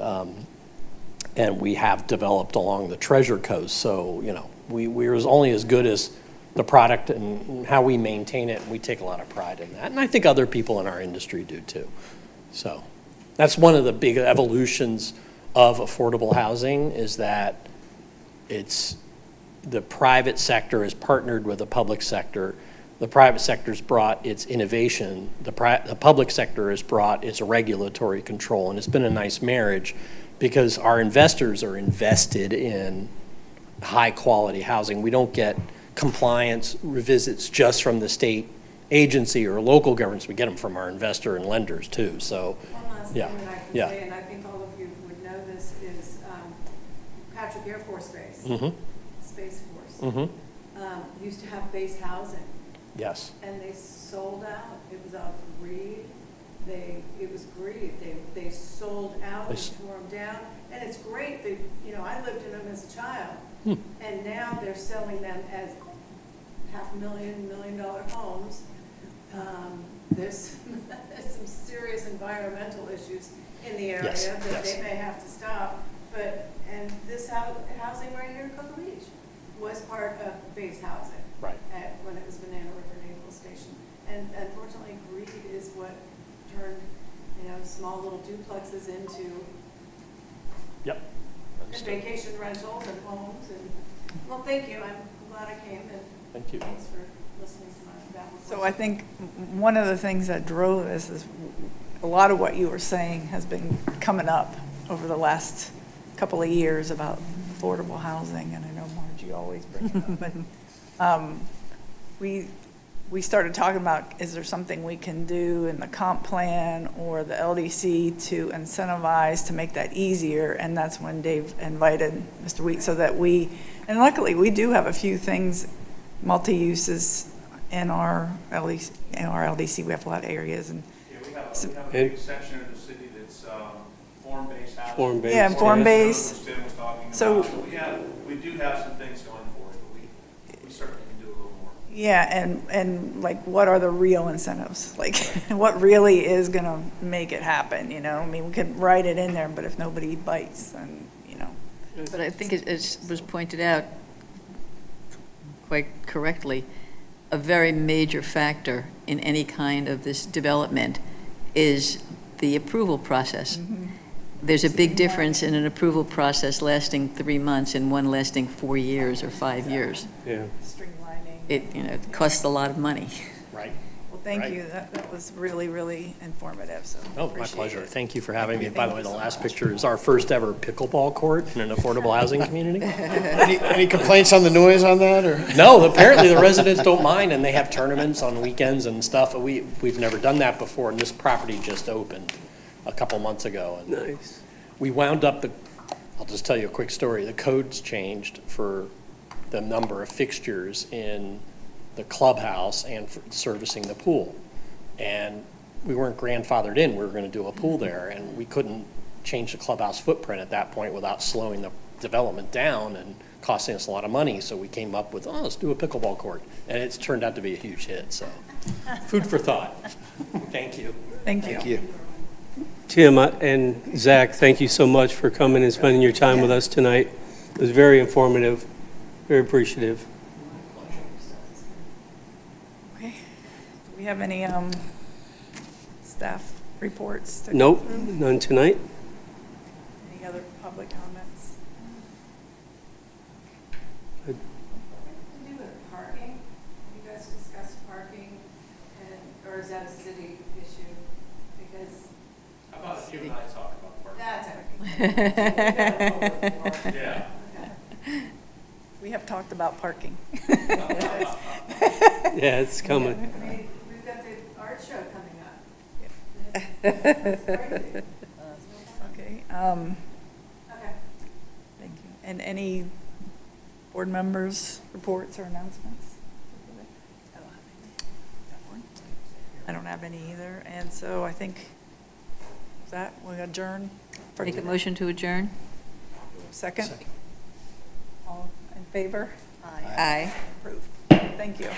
have developed along the Treasure Coast. So, we're only as good as the product and how we maintain it, and we take a lot of pride in that. And I think other people in our industry do too. So that's one of the big evolutions of affordable housing, is that it's the private sector has partnered with the public sector. The private sector's brought its innovation. The public sector has brought its regulatory control, and it's been a nice marriage because our investors are invested in high-quality housing. We don't get compliance revisits just from the state agency or local governments. We get them from our investor and lenders too. So, One last yeah, thing that I can yeah. say, and I think all of you would know this, is Patrick Air Force Base, Space Force, used to have base housing. Yes. And they sold out. It was out of greed. It was greed. They sold out and tore them down. And it's great that, I lived in them as a child. And now they're selling them as $500,000, $1 million homes. There's some serious environmental issues in the area that they may have to stop. And this housing right here in Cocoa Beach was part of base housing. Right. When it was Banana River Naval Station. And unfortunately, greed is what turned, small little duplexes into vacation rentals and homes. And, well, thank you. I'm glad I came, and thank you. Thanks for listening to my babble. So I think one of the things that drove this is a lot of what you were saying has been coming up over the last couple of years about affordable housing, and I know Margie always brings it up, but we started talking about, is there something we can do in the comp plan or the LDC to incentivize to make that easier? And that's when Dave invited Mr. Wheat, so that and luckily, we do have a few things, multi-uses in our LDC. We have a lot of areas, and Yeah, we have So- a big section of the city that's form-based housing. Form-based. Yeah, form-based. Which Tim was talking So- about. We do have some things going for us, but we certainly can do a little more. yeah, and like, what are the real incentives? Like, what really is gonna make it happen, you know? I mean, we could write it in there, but if nobody bites, then, you know. But I think it was pointed out quite correctly, a very major factor in any kind of this development is the approval process. There's a big difference in an approval process lasting 3 months and one lasting 4 years or 5 years. Yeah. Streamlining. It costs a lot of money. Right. Well, thank Right. you. That was really, really informative, so. Oh, my appreciate pleasure. it. Thank you for having me. Thank By you the way, the so last much. picture is our first ever pickleball court in an affordable housing community. Any complaints on the noise on that, or? No, apparently the residents don't mind, and they have tournaments on weekends and stuff. We've never done that before, and this property just opened a couple months ago. And Nice. we wound up, I'll just tell you a quick story. The codes changed for the number of fixtures in the clubhouse and for servicing the pool. And we weren't grandfathered in. We were going to do a pool there, and we couldn't change the clubhouse footprint at that point without slowing the development down and costing us a lot of money. So we came up with, let's do a pickleball court. And it's turned out to be a huge hit, so food for thought. Thank you. Thank you. Thank you. Tim and Zach, thank you so much for coming and spending your time with us tonight. It was very informative, very appreciative. Okay. Do we have any staff reports? to go Nope, through? none tonight. Any other public comments? To do with parking, have you guys discussed parking, or is that a city issue? Because How about if you and I talk about parking? that's okay. Yeah. We have talked about parking. Yeah, it's coming. I mean, we've got the art show coming up. That's crazy. Okay, Okay. thank you. And any board members' reports or announcements? I don't have any either, and so I think that we adjourn for Make a today. motion to adjourn? Second? All in favor? Aye. Approved. Thank you.